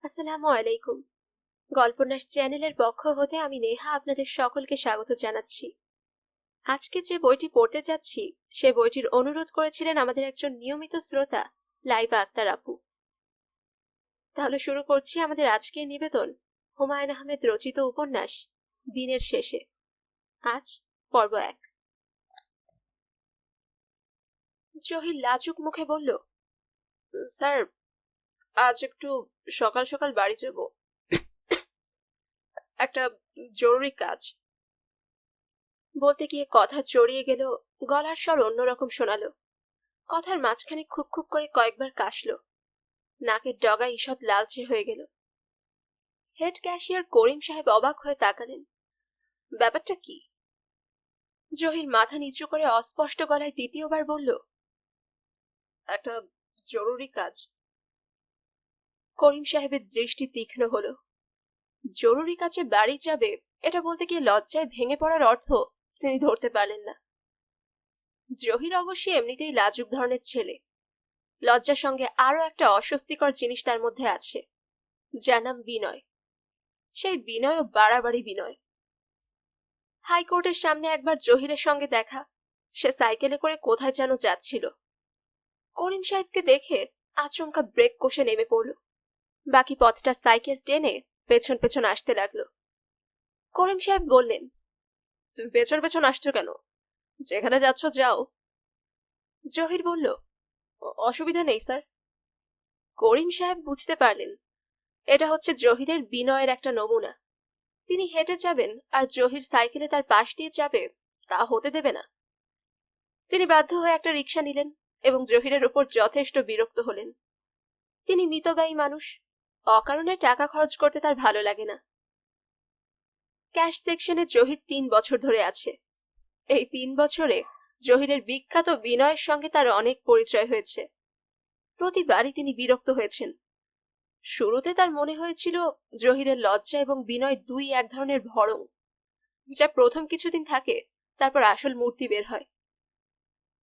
আসসালামু আলাইকুম। গল্পনাশ চ্যানেলের পক্ষ হতে আমি নেহা আপনাদের সকলকে স্বাগত জানাচ্ছি। আজকে যে বইটি পড়তে যাচ্ছি সে বইটির অনুরোধ করেছিলেন আমাদের একজন নিয়মিত শ্রোতা লাইবা আক্তার আপু। তাহলে শুরু করছি আমাদের আজকের নিবেদন, হুমায়ুন আহমেদ রচিত উপন্যাস দিনের শেষে। আজ পর্ব 1। জহির লাজুক মুখে বলল, স্যার, আজ একটু সকাল সকাল বাড়ি যাব, একটা জরুরি কাজ। বলতে গিয়ে কথা জড়িয়ে গেল, গলার স্বর অন্যরকম শোনালো। কথার মাঝখানে খুক খুক করে কয়েকবার কাশলো। নাকের ডগা ঈষৎ লালচে হয়ে গেল। হেড ক্যাশিয়ার করিম সাহেব অবাক হয়ে তাকালেন। ব্যাপারটা কি? জহির মাথা নিচু করে অস্পষ্ট গলায় দ্বিতীয়বার বলল, একটা জরুরি কাজ। করিম সাহেবের দৃষ্টি তীক্ষ্ণ হলো। জরুরি কাজে বাড়ি যাবে, এটা বলতে গিয়ে লজ্জায় ভেঙে পড়ার অর্থ তিনি ধরতে পারলেন না। জহির অবশ্যই এমনিতেই লাজুক ধরনের ছেলে। লজ্জার সঙ্গে আরো একটা অস্বস্তিকর জিনিস তার মধ্যে আছে, যার নাম বিনয়। সেই বিনয়ও বাড়াবাড়ি বিনয়। হাইকোর্টের সামনে একবার জহিরের সঙ্গে দেখা। সে সাইকেলে করে কোথায় যেন যাচ্ছিল। করিম সাহেবকে দেখে আচমকা ব্রেক কষে নেমে পড়ল। বাকি পথটা সাইকেল টেনে পেছন পেছন আসতে লাগলো। করিম সাহেব বললেন, তুমি পেছন পেছন আসছো কেন? যেখানে যাচ্ছ যাও। জহির বলল, অসুবিধা নেই স্যার। করিম সাহেব বুঝতে পারলেন এটা হচ্ছে জহিরের বিনয়ের একটা নমুনা। তিনি হেঁটে যাবেন আর জহির সাইকেলে তার পাশ দিয়ে যাবে, তা হতে দেবে না। তিনি বাধ্য হয়ে একটা রিক্সা নিলেন এবং জহিরের উপর যথেষ্ট বিরক্ত হলেন। তিনি মিতব্যয়ী মানুষ, অকারণে টাকা খরচ করতে তার ভালো লাগে না। ক্যাশ সেকশনে জহির 3 বছর ধরে আছে। এই 3 বছরে জহিরের বিখ্যাত বিনয়ের সঙ্গে তার অনেক পরিচয় হয়েছে। প্রতিবারই তিনি বিরক্ত হয়েছেন। শুরুতে তার মনে হয়েছিল জহিরের লজ্জা এবং বিনয় দুই এক ধরনের ভরং, যা প্রথম কিছুদিন থাকে, তারপর আসল মূর্তি বের হয়।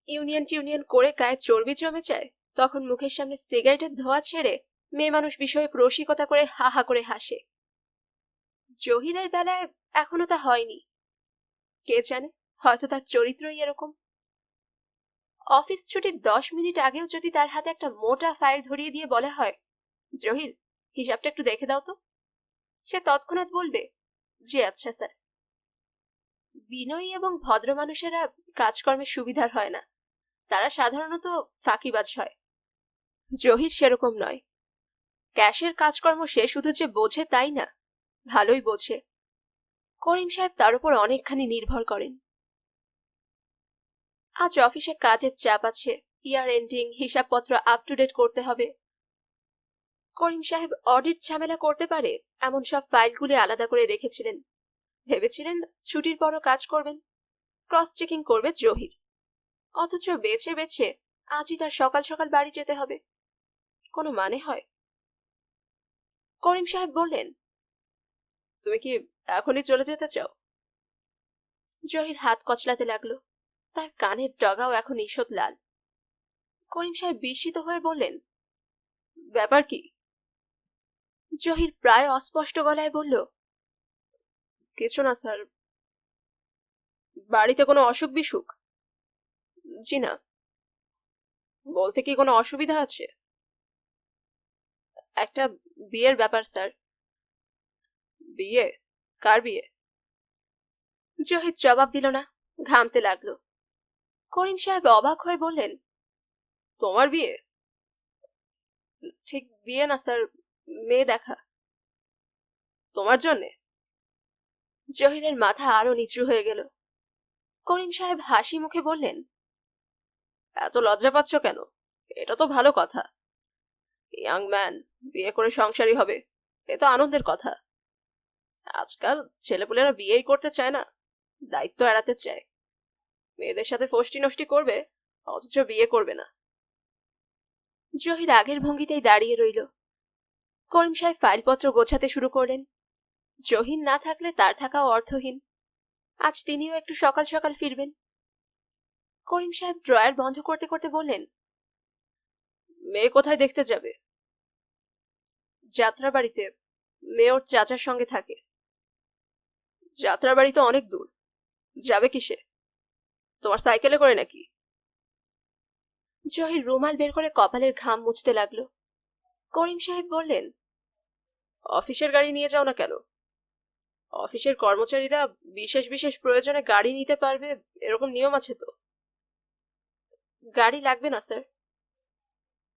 ইউনিয়ন টিউনিয়ন করে গায়ে চর্বি জমে যায়, তখন মুখের সামনে সিগারেটের ধোঁয়া ছেড়ে মেয়ে মানুষ বিষয়ক রসিকতা করে হা হা করে হাসে। জহিরের বেলায় এখনো তা হয়নি। কে জানে, হয়তো তার চরিত্রই এরকম। অফিস ছুটির 10 মিনিট আগেও যদি তার হাতে একটা মোটা ফাইল ধরিয়ে দিয়ে বলা হয়, জহির, হিসাবটা একটু দেখে দাও তো, সে তৎক্ষণাৎ বলবে, জি আচ্ছা স্যার। বিনয়ী এবং ভদ্র মানুষেরা কাজকর্মে সুবিধার হয় না, তারা সাধারণত ফাঁকিবাজ হয়। জহির সেরকম নয়। ক্যাশের কাজকর্ম সে শুধু যে বোঝে তাই না, ভালোই বোঝে। করিম সাহেব তার উপর অনেকখানি নির্ভর করেন। আজ অফিসে কাজের চাপ আছে, ইয়ার এন্ডিং, হিসাবপত্র আপ টু ডেট করতে হবে। করিম সাহেব অডিট ঝামেলা করতে পারে এমন সব ফাইলগুলি আলাদা করে রেখেছিলেন। ভেবেছিলেন ছুটির পরও কাজ করবেন, ক্রস চেকিং করবে জহির। অথচ বেছে বেছে আজই তার সকাল সকাল বাড়ি যেতে হবে। কোনো মানে হয়? করিম সাহেব বললেন, তুমি কি এখনই চলে যেতে চাও? জহির হাত কচলাতে লাগলো। তার কানের ডগাও এখন ঈষৎ লাল। করিম সাহেব বিস্মিত হয়ে বললেন, ব্যাপার কি? জহির প্রায় অস্পষ্ট গলায় বলল, কিছু না স্যার। বাড়িতে কোনো অসুখ বিসুখ? জি না। বলতে কি কোনো অসুবিধা আছে? একটা বিয়ের ব্যাপার স্যার। বিয়ে? কার বিয়ে? জহির জবাব দিল না, ঘামতে লাগলো। করিম সাহেব অবাক হয়ে বললেন, তোমার বিয়ে? ঠিক বিয়ে না স্যার, মেয়ে দেখা। তোমার জন্যে? জহিরের মাথা আরো নিচু হয়ে গেল। করিম সাহেব হাসি মুখে বললেন, এত লজ্জা পাচ্ছ কেন? এটা তো ভালো কথা। ইয়াং ম্যান বিয়ে করে সংসারী হবে, এ তো আনন্দের কথা। আজকাল ছেলেপুলেরা বিয়েই করতে চায় না, দায়িত্ব এড়াতে চায়। মেয়েদের সাথে ফষ্টি নষ্টি করবে, অথচ বিয়ে করবে না। জহির আগের ভঙ্গিতেই দাঁড়িয়ে রইল। করিম সাহেব ফাইলপত্র গোছাতে শুরু করলেন। জহির না থাকলে তার থাকাও অর্থহীন। আজ তিনিও একটু সকাল সকাল ফিরবেন। করিম সাহেব ড্রয়ার বন্ধ করতে করতে বললেন, মেয়ে কোথায় দেখতে যাবে? যাত্রাবাড়িতে। মেয়ে ওর চাচার সঙ্গে থাকে। যাত্রাবাড়ি তো অনেক দূর, যাবে কিসে? তোমার সাইকেলে করে নাকি? জহির রুমাল বের করে কপালের ঘাম মুছতে লাগলো। করিম সাহেব বললেন, অফিসের গাড়ি নিয়ে যাও না কেন? অফিসের কর্মচারীরা বিশেষ বিশেষ প্রয়োজনে গাড়ি নিতে পারবে, এরকম নিয়ম আছে তো। গাড়ি লাগবে না স্যার।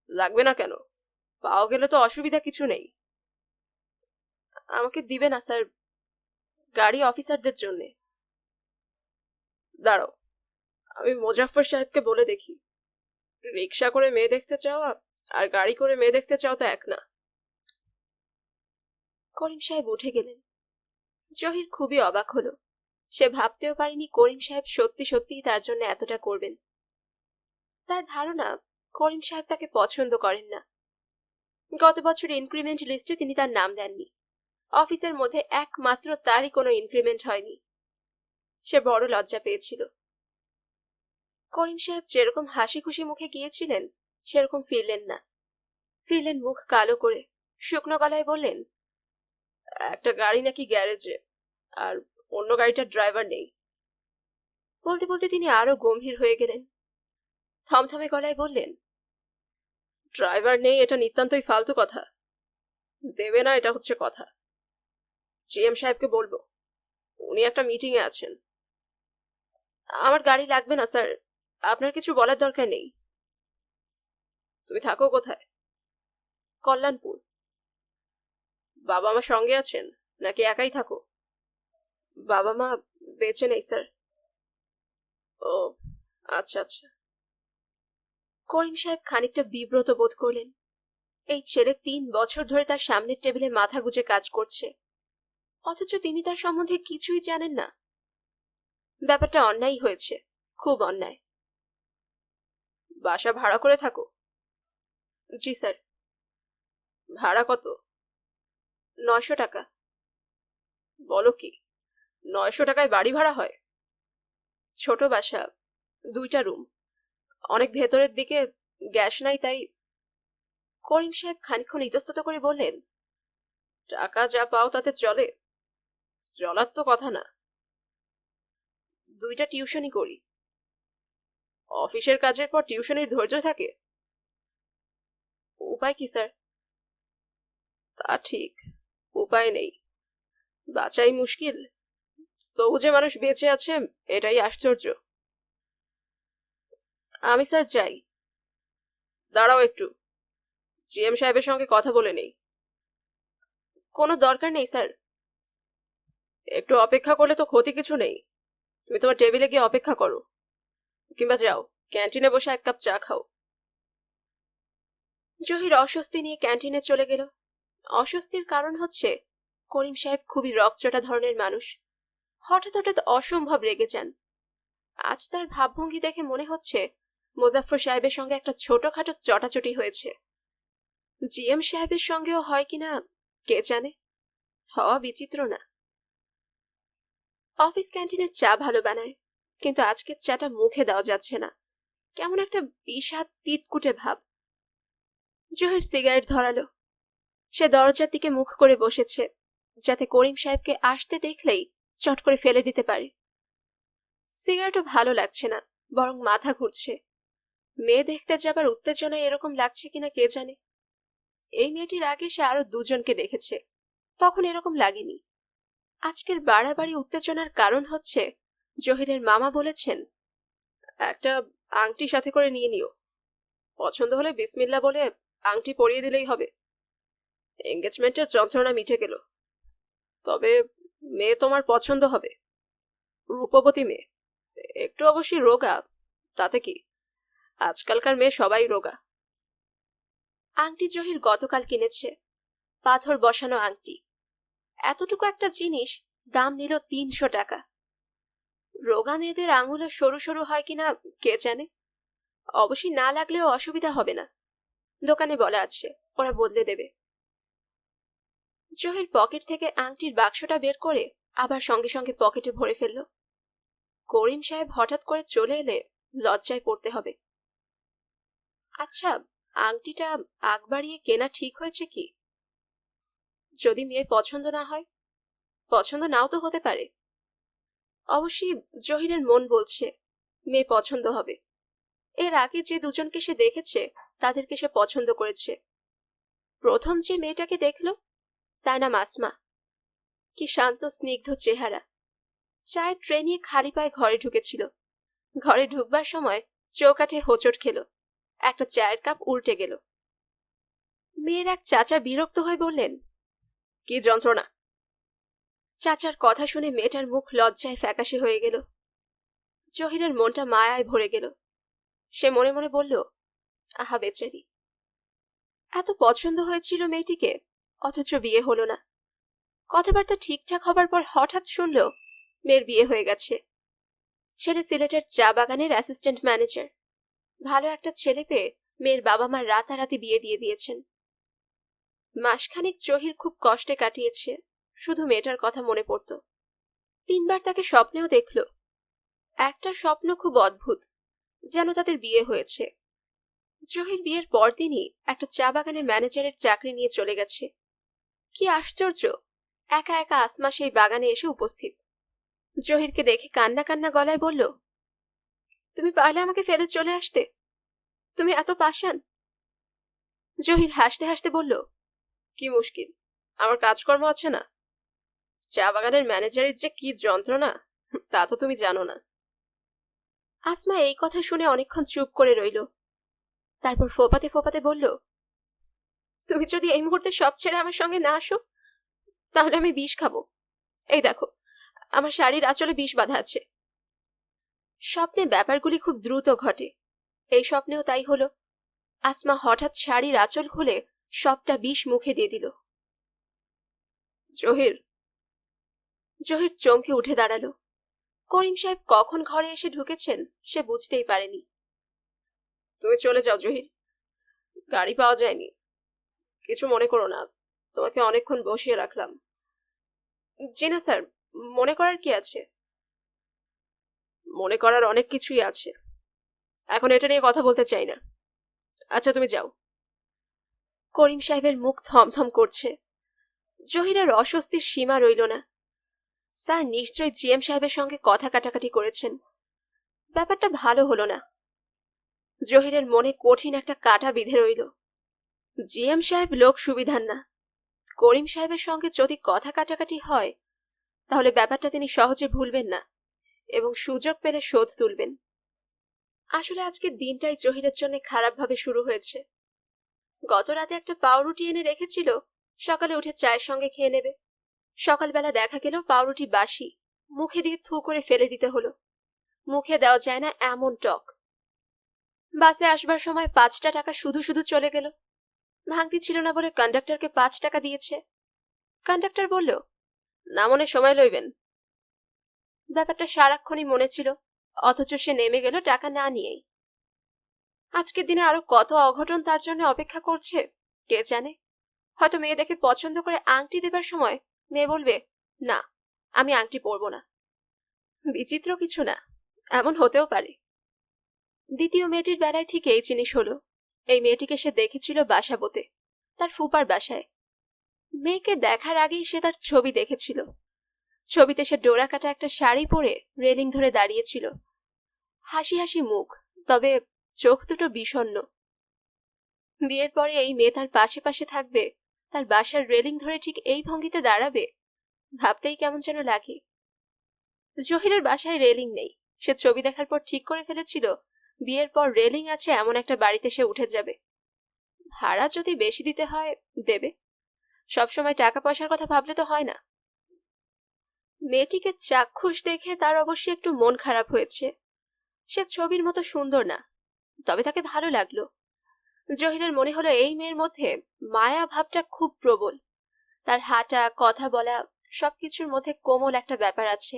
লাগবে না কেন? পাওয়া গেলে তো অসুবিধা কিছু নেই। আমাকে দিবে না স্যার, গাড়ি অফিসারদের জন্য। দাঁড়াও, আমি মোজাফফর সাহেবকে বলে দেখি। রিক্সা করে মেয়ে দেখতে চাওয়া আর গাড়ি করে মেয়ে দেখতে চাও তো এক না। করিম সাহেব উঠে গেলেন। জহির খুবই অবাক হলো। সে ভাবতেও পারেনি করিম সাহেব সত্যি সত্যিই তার জন্য এতটা করবেন। তার ধারণা করিম সাহেব তাকে পছন্দ করেন না। গত বছর ইনক্রিমেন্ট লিস্টে তিনি তার নাম দেননি। অফিসের মধ্যে একমাত্র তারই কোনো ইনক্রিমেন্ট হয়নি। সে বড় লজ্জা পেয়েছিল। করিম সাহেব যেরকম হাসি খুশি মুখে গিয়েছিলেন সেরকম ফিরলেন না। ফিরলেন মুখ কালো করে, শুকনো গলায় বললেন, একটা গাড়ি নাকি গ্যারেজে, আর অন্য গাড়িটার ড্রাইভার নেই। বলতে বলতে তিনি আরো গম্ভীর হয়ে গেলেন। থমথমে গলায় বললেন, ড্রাইভার নেই এটা নিতান্তই ফালতু কথা। দেবে না এটা হচ্ছে কথা। জিএম সাহেবকে বলবো, উনি একটা মিটিং এ আছেন। আমার গাড়ি লাগবে না স্যার, আপনার কিছু বলার দরকার নেই। তুমি থাকো কোথায়? কল্যাণপুর। বাবা মা সঙ্গে আছেন নাকি একাই থাকো? বাবা মা বেঁচে নেই স্যার। ও আচ্ছা আচ্ছা। করিম সাহেব খানিকটা বিব্রত বোধ করলেন। এই ছেলে 3 বছর ধরে তার সামনের টেবিলে মাথা গুজে কাজ করছে, অথচ তিনি তার সম্বন্ধে কিছুই জানেন না। ব্যাপারটা অন্যায় হয়েছে, খুব অন্যায়। বাসা ভাড়া করে থাকো? জি স্যার। ভাড়া কত? 900 টাকা। বলো কি, 900 টাকায় বাড়ি ভাড়া হয়? ছোট বাসা, 2টা রুম, অনেক ভেতরের দিকে, গ্যাস নাই তাই। করিম সাহেব খানিকক্ষণ ইতস্তত করে বললেন, টাকা যা পাও তাতে চলে? চলার তো কথা না। 2টা টিউশনই করি। অফিসের কাজের পর টিউশনের ধৈর্য থাকে? উপায় কি স্যার? তা ঠিক, উপায় নেই, বাঁচাই মুশকিল, তবু যে মানুষ বেঁচে আছে এটাই আশ্চর্য। আমি স্যার যাই। দাঁড়াও একটু, জিএম সাহেবের সঙ্গে কথা বলে নেই। কোনো দরকার নেই স্যার। একটু অপেক্ষা করলে তো ক্ষতি কিছু নেই। তুমি তোমার টেবিলে গিয়ে অপেক্ষা করো, কিংবা যাও ক্যান্টিনে বসে 1 কাপ চা খাও। জহির অস্বস্তি নিয়ে ক্যান্টিনে চলে গেল। অস্বস্তির কারণ হচ্ছে করিম সাহেব খুবই রকচটা ধরনের মানুষ। হঠাৎ হঠাৎ অসম্ভব রেগে যান। আজ তার ভাবভঙ্গি দেখে মনে হচ্ছে মোজাফফর সাহেবের সঙ্গে একটা ছোটখাটো চটাচটি হয়েছে। জিএম সাহেবের সঙ্গেও হয় কিনা কে জানে, হওয়া বিচিত্র না। অফিস ক্যান্টিনের চা ভালো বানায়, কিন্তু আজকের চাটা মুখে দেওয়া যাচ্ছে না, কেমন একটা বিষাদ তিতকুটে ভাব। জহির সিগারেট ধরালো। সে দরজার দিকে মুখ করে বসেছে, যাতে করিম সাহেবকে আসতে দেখলেই চট করে ফেলে দিতে পারে। সিগারেটও ভালো লাগছে না, বরং মাথা ঘুরছে। মেয়ে দেখতে যাবার উত্তেজনায় এরকম লাগছে কিনা কে জানে। এই মেয়েটির আগে সে আরো 2জনকে দেখেছে, তখন এরকম লাগেনি। আজকের বাড়াবাড়ি উত্তেজনার কারণ হচ্ছে জহিরের মামা বলেছেন, একটা আংটি সাথে করে নিয়ে নিও, পছন্দ হলে বিসমিল্লা বলে আংটি পরিয়ে দিলেই হবে। এঙ্গেজমেন্টের যন্ত্রণা মিটে গেল। তবে মেয়ে তোমার পছন্দ হবে, রূপবতী মেয়ে, একটু অবশ্যই রোগা, তাতে কি, আজকালকার মেয়ে সবাই রোগা। আংটি জহির গতকাল কিনেছে, পাথর বসানো আংটি। এতটুকু একটা জিনিস দাম নিল 300 টাকা। রোগা মেয়েদের আঙুলে সরু সরু হয় কিনা কে জানে, অবশ্যই না লাগলেও অসুবিধা হবে না, দোকানে বলা আছে, ওরা বদলে দেবে। জহির পকেট থেকে আংটির বাক্সটা বের করে আবার সঙ্গে সঙ্গে পকেটে ভরে ফেলল। করিম সাহেব হঠাৎ করে চলে এলে লজ্জায় পড়তে হবে। আচ্ছা, আংটিটা আগ বাড়িয়ে কেনা ঠিক হয়েছে কি? যদি মেয়ে পছন্দ না হয়, পছন্দ নাও তো হতে পারে। অবশ্যই জহিরের মন বলছে মেয়ে পছন্দ হবে। এর আগে যে দুজনকে সে দেখেছে তাদেরকে সে পছন্দ করেছে। প্রথম যে মেয়েটাকে দেখলো তার নাম আসমা। কি শান্ত স্নিগ্ধ চেহারা। চায়ের ট্রে নিয়ে খালি পায়ে ঘরে ঢুকেছিল। ঘরে ঢুকবার সময় চৌকাঠে হোঁচট খেল, একটা চায়ের কাপ উল্টে গেল। মেয়ের এক চাচা বিরক্ত হয়ে বললেন, কি যন্ত্রণা। চাচার কথা শুনে মেয়েটার মুখ লজ্জায় ফ্যাকাশে হয়ে গেল। জহিরের মনটা মায়ায় ভরে গেল। সে মনে মনে বলল, আহা বেচারি, এত পছন্দ হয়েছিল মেয়েটিকে, অথচ বিয়ে হলো না। কথাবার্তা ঠিকঠাক হবার পর হঠাৎ শুনল মেয়ের বিয়ে হয়ে গেছে। ছেলে সিলেটের চা বাগানের অ্যাসিস্ট্যান্ট ম্যানেজার। ভালো একটা ছেলে পেয়ে মেয়ের বাবা মা রাতারাতি বিয়ে দিয়ে দিয়েছেন। মাসখানেক জহির খুব কষ্টে কাটিয়েছে, শুধু মেয়েটার কথা মনে পড়ত। 3বার তাকে স্বপ্নেও দেখল। একটা স্বপ্ন খুব অদ্ভুত, যেন তাদের বিয়ে হয়েছে। জহির বিয়ের পরদিনই একটা চা বাগানে ম্যানেজারের চাকরি নিয়ে চলে গেছে। কি আশ্চর্য, একা একা আসমা সেই বাগানে এসে উপস্থিত। জহিরকে দেখে কান্না কান্না গলায় বলল, তুমি পারলে আমাকে ফেলে চলে আসতে, তুমি এত পাষাণ। জহির হাসতে হাসতে বলল, কি মুশকিল, আমার কাজকর্ম আছে না? চা বাগানের ম্যানেজারের যে কি যন্ত্রণা তা তো তুমি জানো না। আসমা এই কথা শুনে অনেকক্ষণ চুপ করে রইল। তারপর ফোপাতে ফোপাতে বলল, তুমি যদি এই মুহূর্তে সব ছেড়ে আমার সঙ্গে না আসো, তাহলে আমি বিষ খাবো। এই দেখো, আমার শাড়ির আঁচলে বিষ বাঁধা আছে। স্বপ্নে ব্যাপারগুলি খুব দ্রুত ঘটে। এই স্বপ্নেও তাই হলো। আসমা হঠাৎ শাড়ির আঁচল খুলে সবটা বিষ মুখে দিয়ে দিল। জহির। জহির চমকে উঠে দাঁড়ালো। করিম সাহেব কখন ঘরে এসে ঢুকেছেন সে বুঝতেই পারেনি। তুমি চলে যাও জহির, গাড়ি পাওয়া যায়নি। কিছু মনে করো না, তোমাকে অনেকক্ষণ বসিয়ে রাখলাম। জি না স্যার, মনে করার কি আছে? মনে করার অনেক কিছুই আছে, এখন এটা নিয়ে কথা বলতে চাই না। আচ্ছা তুমি যাও। করিম সাহেবের মুখ থমথম করছে। জহিরের অস্বস্তির সীমা রইল না। স্যার নিশ্চয়ই জিএম সাহেবের সঙ্গে কথা কাটাকাটি করেছেন। ব্যাপারটা ভালো হলো না। জহিরের মনে কঠিন একটা কাঁটা বিঁধে রইল। জিএম সাহেব লোক সুবিধার না। করিম সাহেবের সঙ্গে যদি কথা কাটাকাটি হয়, তাহলে ব্যাপারটা তিনি সহজে ভুলবেন না এবং সুযোগ পেলে শোধ তুলবেন। আসলে আজকের দিনটাই জহিরের জন্য খারাপভাবে শুরু হয়েছে। গত রাতে একটা পাউরুটি এনে রেখেছিল, সকালে উঠে চায়ের সঙ্গে খেয়ে নেবে। সকালবেলা দেখা গেল পাউরুটি বাসি, মুখে দিয়ে থু করে ফেলে দিতে হলো। মুখে দেওয়া যায় না এমন টক। বাসে আসবার সময় 5টা টাকা শুধু শুধু চলে গেল। ভাঙতি ছিল না বলে কন্ডাক্টরকে 5 টাকা দিয়েছে। কন্ডাক্টর বলল, নামনে সময় লইবেন। ব্যাপারটা সারাক্ষণই মনে ছিল, অথচ সে নেমে গেল টাকা না নিয়েই। আজকের দিনে আরো কত অঘটন তার জন্য অপেক্ষা করছে কে জানে। হয়তো মেয়ে দেখে পছন্দ করে আংটি দেবার সময় মেয়ে বলবে, না আমি আংটি পরবো না। বিচিত্র কিছু না, এমন হতেও পারে। দ্বিতীয় মেয়েটির বেলায় ঠিক এই জিনিস হলো। এই মেয়েটিকে সে দেখেছিল বাসাবোতে, তার ফুপার বাসায়। মেয়েকে দেখার আগেই সে তার ছবি দেখেছিল। ছবিতে সে ডোরা কাটা একটা শাড়ি পরে রেলিং ধরে দাঁড়িয়েছিল। হাসি হাসি মুখ, তবে চোখ দুটো বিষণ্ণ। বিয়ের পরে এই মেয়ে তার পাশে পাশে থাকবে, তার বাসার রেলিং ধরে ঠিক এই ভঙ্গিতে দাঁড়াবে, ভাবতেই কেমন যেন লাগে। জহিরের বাসায় রেলিং নেই। সে ছবি দেখার পর ঠিক করে ফেলেছিল বিয়ের পর রেলিং আছে এমন একটা বাড়িতে সে উঠে যাবে। ভাড়া যদি বেশি দিতে হয় দেবে, সবসময় টাকা পয়সার কথা ভাবলে তো হয় না। মেয়েটিকে চাক্ষুষ দেখে তার অবশ্যই একটু মন খারাপ হয়েছে। সে ছবির মতো সুন্দর না, তবে তাকে ভালো লাগলো। জহিরের মনে হলো এই মেয়ের মধ্যে মায়া ভাবটা খুব প্রবল। তার হাঁটা, কথা বলা, সবকিছুর মধ্যে কোমল একটা ব্যাপার আছে।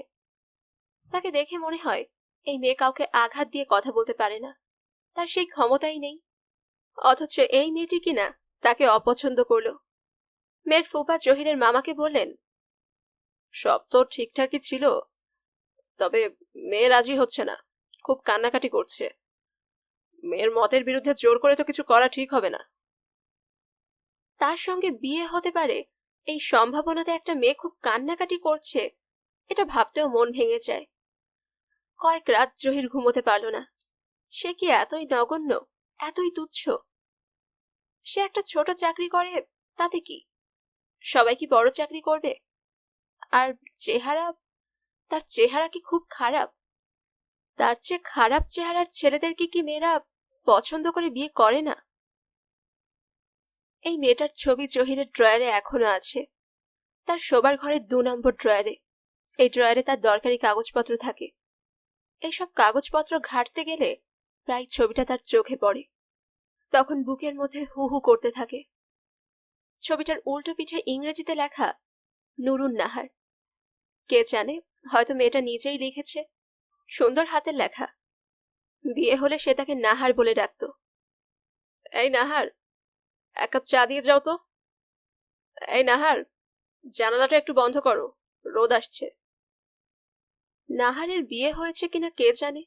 তাকে দেখে মনে হয় এই মেয়ে কাউকে আঘাত দিয়ে কথা বলতে পারে না, তার সেই ক্ষমতাই নেই। অথচ এই মেয়েটি কিনা তাকে অপছন্দ করলো। মেয়ের ফুপা জহিরের মামাকে বললেন, সব তো ঠিকঠাকই ছিল, তবে মেয়ে রাজি হচ্ছে না, খুব কান্নাকাটি করছে। মেয়ের মতের বিরুদ্ধে জোর করে তো কিছু করা ঠিক হবে না। তার সঙ্গে বিয়ে হতে পারে এই সম্ভাবনাতে একটা মেয়ে খুব কান্নাকাটি করছে, এটা ভাবতেও মন ভেঙে যায়। কয়েক রাত জহির ঘুমোতে পারল না। সে কি এতই নগণ্য, এতই তুচ্ছ? সে একটা ছোট চাকরি করে, তাতে কি? সবাই কি বড় চাকরি করবে? আর চেহারা, তার চেহারা কি খুব খারাপ? তার চেয়ে খারাপ চেহারার ছেলেদেরকে কি মেয়েরা পছন্দ করে বিয়ে করে না? এই মেয়েটার ছবি জহিরের ড্রয়ারে এখনো আছে, তার শোবার ঘরের 2 নম্বর ড্রয়ারে। এই ড্রয়ারে তার দরকারি কাগজপত্র থাকে। এইসব কাগজপত্র ঘাঁটতে গেলে প্রায় ছবিটা তার চোখে পড়ে। তখন বুকের মধ্যে হু হু করতে থাকে। ছবিটার উল্টো পিঠে ইংরেজিতে লেখা নুরুন নাহার। কে জানে, হয়তো মেয়েটা নিজেই লিখেছে। সুন্দর হাতের লেখা। বিয়ে হলে সে তাকে নাহার বলে ডাকত। এই নাহার, 1 কাপ চা দিয়ে যাও তো। এই নাহার, জানালাটা একটু বন্ধ করো, রোদ আসছে। নাহারের বিয়ে হয়েছে কিনা কে জানে।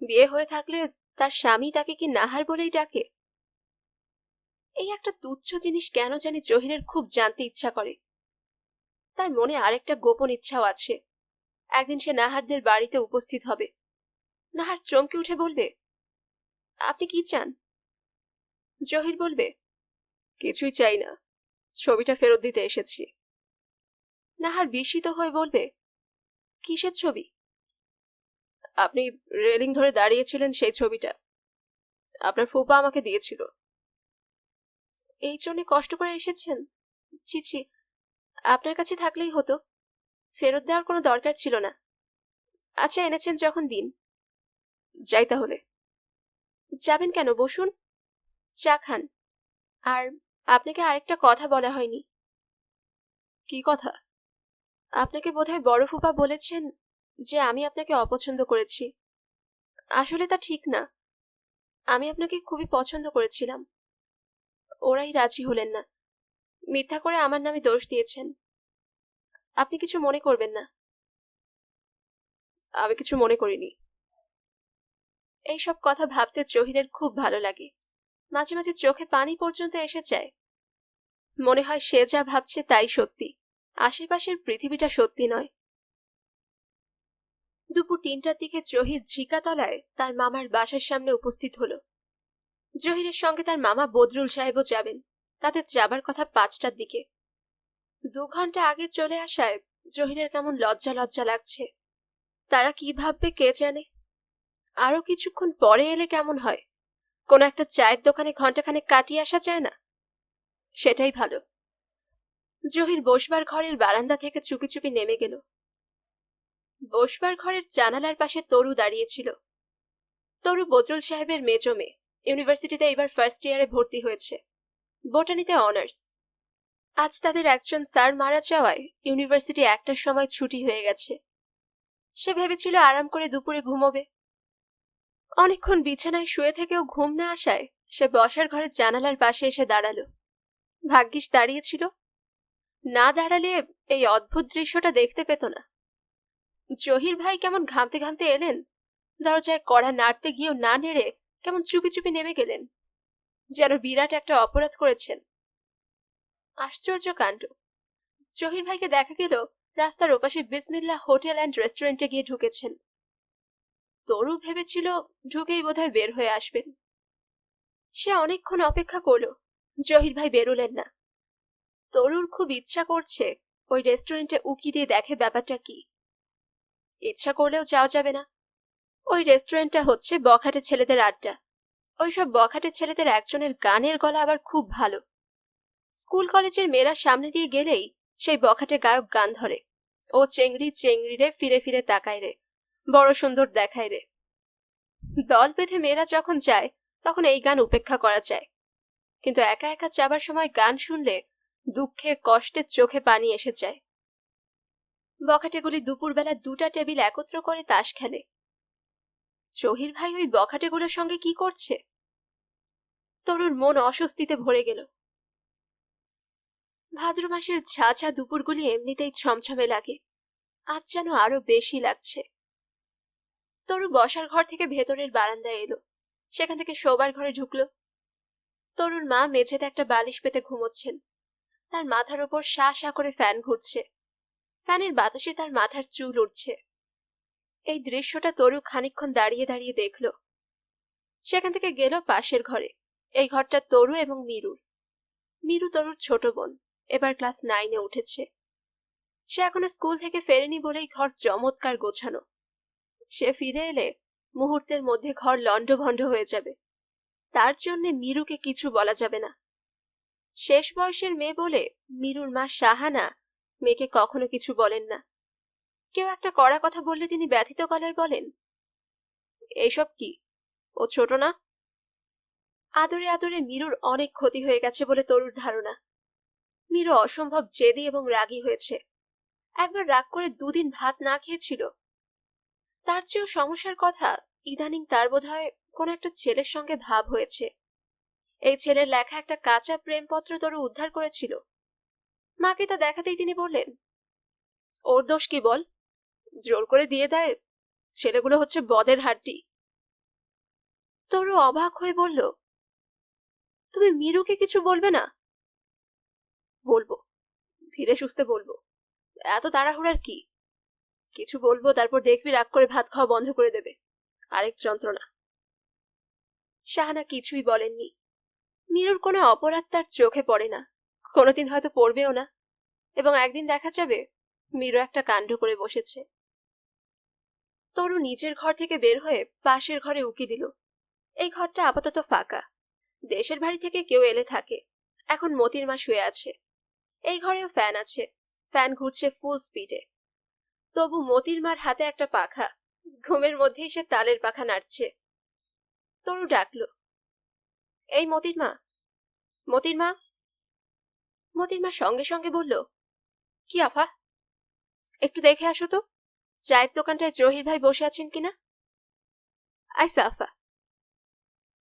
বিয়ে হয়ে থাকলে তার স্বামী তাকে কি নাহার বলেই ডাকে? এই একটা তুচ্ছ জিনিস কেন জানি জহিরের খুব জানতে ইচ্ছা করে। তার মনে আরেকটা গোপন ইচ্ছাও আছে। একদিন সে নাহারদের বাড়িতে উপস্থিত হবে। নাহার চমকে উঠে বলবে, আপনি কি চান? জহির বলবে, কিছুই চাই না, ছবিটা ফেরত দিতে এসেছি। নাহার বিস্মিত হয়ে বলবে, কিসের ছবি? আপনি রেলিং ধরে দাঁড়িয়েছিলেন সেই ছবিটা, আপনার ফুপা আমাকে দিয়েছিল। এই জন্য কষ্ট করে এসেছেন? ছি ছি, আপনার কাছে থাকলেই হতো, ফেরত দেওয়ার কোনো দরকার ছিল না। আচ্ছা, এনেছেন যখন দিন। যাই তাহলে। যাবেন কেন? বসুন, চা খান। আর আপনাকে আরেকটা কথা বলা হয়নি। কি কথা? আপনাকে বোধহয় বড় ফুপা বলেছেন যে আমি আপনাকে অপছন্দ করেছি। আসলে তা ঠিক না। আমি আপনাকে খুবই পছন্দ করেছিলাম। ওরাই রাজি হলেন না, মিথ্যা করে আমার নামে দোষ দিয়েছেন। আপনি কিছু মনে করবেন না। আমি কিছু মনে করিনি। এইসব কথা ভাবতে জহিরের খুব ভালো লাগে। মাঝে মাঝে চোখে পানি পর্যন্ত এসে যায়। মনে হয় সে যা ভাবছে তাই সত্যি, আশেপাশের পৃথিবীটা সত্যি নয়। দুপুর 3টার দিকে জহির ঝিকাতলায় তার মামার বাসার সামনে উপস্থিত হলো। জহিরের সঙ্গে তার মামা বদরুল সাহেবও যাবেন। তাদের যাবার কথা 5টার দিকে। 2 ঘন্টা আগে চলে আসায় জহিরের কেমন লজ্জা লজ্জা লাগছে। তারা কি ভাববে কে জানে। আরো কিছুক্ষণ পরে এলে কেমন হয়? কোন একটা চায়ের দোকানে ঘন্টাখানেক কাটিয়ে আসা যায় না? সেটাই ভালো। জহির বসবার ঘরের বারান্দা থেকে চুপি চুপি নেমে গেল। বসবার ঘরের জানালার পাশে তরু দাঁড়িয়েছিল। তরু বদরুল সাহেবের মেজো মেয়ে। ইউনিভার্সিটিতে এবার ফার্স্ট ইয়ারে ভর্তি হয়েছে, বোটানিতে অনার্স। আজ তাদের একজন স্যার মারা যাওয়ায় ইউনিভার্সিটি 1টার সময় ছুটি হয়ে গেছে। সে ভেবেছিল আরাম করে দুপুরে ঘুমোবে। অনেকক্ষণ বিছানায় শুয়ে থেকেও ঘুম না আসায় সে বসার ঘরের জানালার পাশে এসে দাঁড়ালো। ভাগ্যিস দাঁড়িয়েছিল, না দাঁড়ালে এই অদ্ভুত দৃশ্যটা দেখতে পেত না। জহির ভাই কেমন ঘামতে ঘামতে এলেন। দরজায় কড়া নাড়তে গিয়েও না নেড়ে কেমন চুপি চুপি নেমে গেলেন, যেন বিরাট একটা অপরাধ করেছেন। আশ্চর্য কাণ্ড। জহির ভাইকে দেখা গেল রাস্তার ওপাশে বিসমিল্লাহ হোটেল অ্যান্ড রেস্টুরেন্টে গিয়ে ঢুকেছেন। তরু ভেবেছিল ঢুকেই বোধহয় বের হয়ে আসবেন। সে অনেকক্ষণ অপেক্ষা করলো, জহির ভাই বেরোলেন না। তরুর খুব ইচ্ছা করছে ওই রেস্টুরেন্টে উকি দিয়ে দেখে ব্যাপারটা কি। ইচ্ছা করলেও যাওয়া যাবে না। ওই রেস্টুরেন্টটা হচ্ছে বখাটে ছেলেদের আড্ডা। ওইসব বখাটে ছেলেদের একজনের গানের গলা আবার খুব ভালো। স্কুল কলেজের মেয়েরা সামনে দিয়ে গেলেই সেই বখাটে গায়ক গান ধরে, ও চেংড়ি চেংড়ি রে ফিরে ফিরে তাকায় রে, বড় সুন্দর দেখায় রে। দল বেঁধে মেয়েরা যখন যায় তখন এই গান উপেক্ষা করা যায়, কিন্তু একা একা যাবার সময় গান শুনলে দুঃখে কষ্টে চোখে পানি এসে যায়। বখাটেগুলি দুপুরবেলা 2টা টেবিল একত্র করে তাস খেলে। জহির ভাই ওই বখাটেগুলোর সঙ্গে কি করছে? তরুর মন অস্বস্তিতে ভরে গেল। ভাদ্র মাসের ঝাঝা দুপুরগুলি এমনিতেই ছমছমে লাগে, আজ যেন আরো বেশি লাগছে। তরু বসার ঘর থেকে ভেতরের বারান্দায় এলো, সেখান থেকে শোবার ঘরে ঢুকলো। তরুর মা মেঝেতে একটা বালিশ পেতে ঘুমোচ্ছেন। তার মাথার উপর শা শা করে ফ্যান ঘুরছে, ফ্যানের বাতাসে তার মাথার চুল উঠছে। এই দৃশ্যটা তরু খানিকক্ষণ দাঁড়িয়ে দাঁড়িয়ে দেখল। সেখান থেকে গেল পাশের ঘরে। এই ঘরটা তরু এবং মিরুর। মিরু তরুর ছোট বোন, এবার ক্লাস 9-এ উঠেছে। সে এখনো স্কুল থেকে ফেরেনি বলেই ঘর চমৎকার গোছানো। সে ফিরে এলে মুহূর্তের মধ্যে ঘর লন্ডভন্ড হয়ে যাবে। তার জন্য মিরুকে কিছু বলা যাবে না। শেষ বয়সের মেয়ে বলে মিরুর মা শাহানা মেয়েকে কখনো কিছু বলেন না। কেউ একটা কড়া কথা বললে তিনি ব্যথিত গলায় বলেন, এইসব কি, ও ছোট না? আদরে আদরে মিরুর অনেক ক্ষতি হয়ে গেছে বলে তরুর ধারণা। মিরু অসম্ভব জেদি এবং রাগী হয়েছে। একবার রাগ করে 2 দিন ভাত না খেয়েছিল। তার চেয়েও সমস্যার কথা, ইদানিং তার বোধহয় কোন একটা ছেলের সঙ্গে ভাব হয়েছে। এই ছেলের লেখা একটা কাঁচা প্রেমপত্র তরু উদ্ধার করেছিল। মাকে তা দেখাতেই তিনি বললেন, ওর দোষ কি বল? জোর করে দিয়ে দেয়। ছেলেগুলো হচ্ছে বদের হাড্ডি। তরু অবাক হয়ে বলল, তুমি মিরুকে কিছু বলবে না? বলবো, ধীরে সুস্থে বলবো। এত তাড়াহুড়ার কি? কিছু বলবো, তারপর দেখবি রাগ করে ভাত খাওয়া বন্ধ করে দেবে। আরেক যন্ত্রণা। শাহানা কিছুই বলেননি। মিরুর কোনো অপরাধ তার চোখে পড়ে না, কোনোদিন হয়তো পড়বেও না। এবং একদিন দেখা যাবে মিরু একটা কাণ্ড করে বসেছে। তরু নিজের ঘর থেকে বের হয়ে পাশের ঘরে উকি দিল। এই ঘরটা আপাতত ফাঁকা। দেশের বাড়ি থেকে কেউ এলে থাকে। এখন মতির মা শুয়ে আছে। এই ঘরেও ফ্যান আছে, ফ্যান ঘুরছে ফুল স্পিডে। তবু মতির মার হাতে একটা পাখা, ঘুমের মধ্যেই সে তালের পাখা নাড়ছে। তরু ডাকলো, এই মতির মা, মতির মা। মতির মা সঙ্গে সঙ্গে বলল, কি আফা, একটু দেখে আসো তো চায়ের দোকানটায় জহির ভাই বসে আছেন কিনা। আইসা আফা।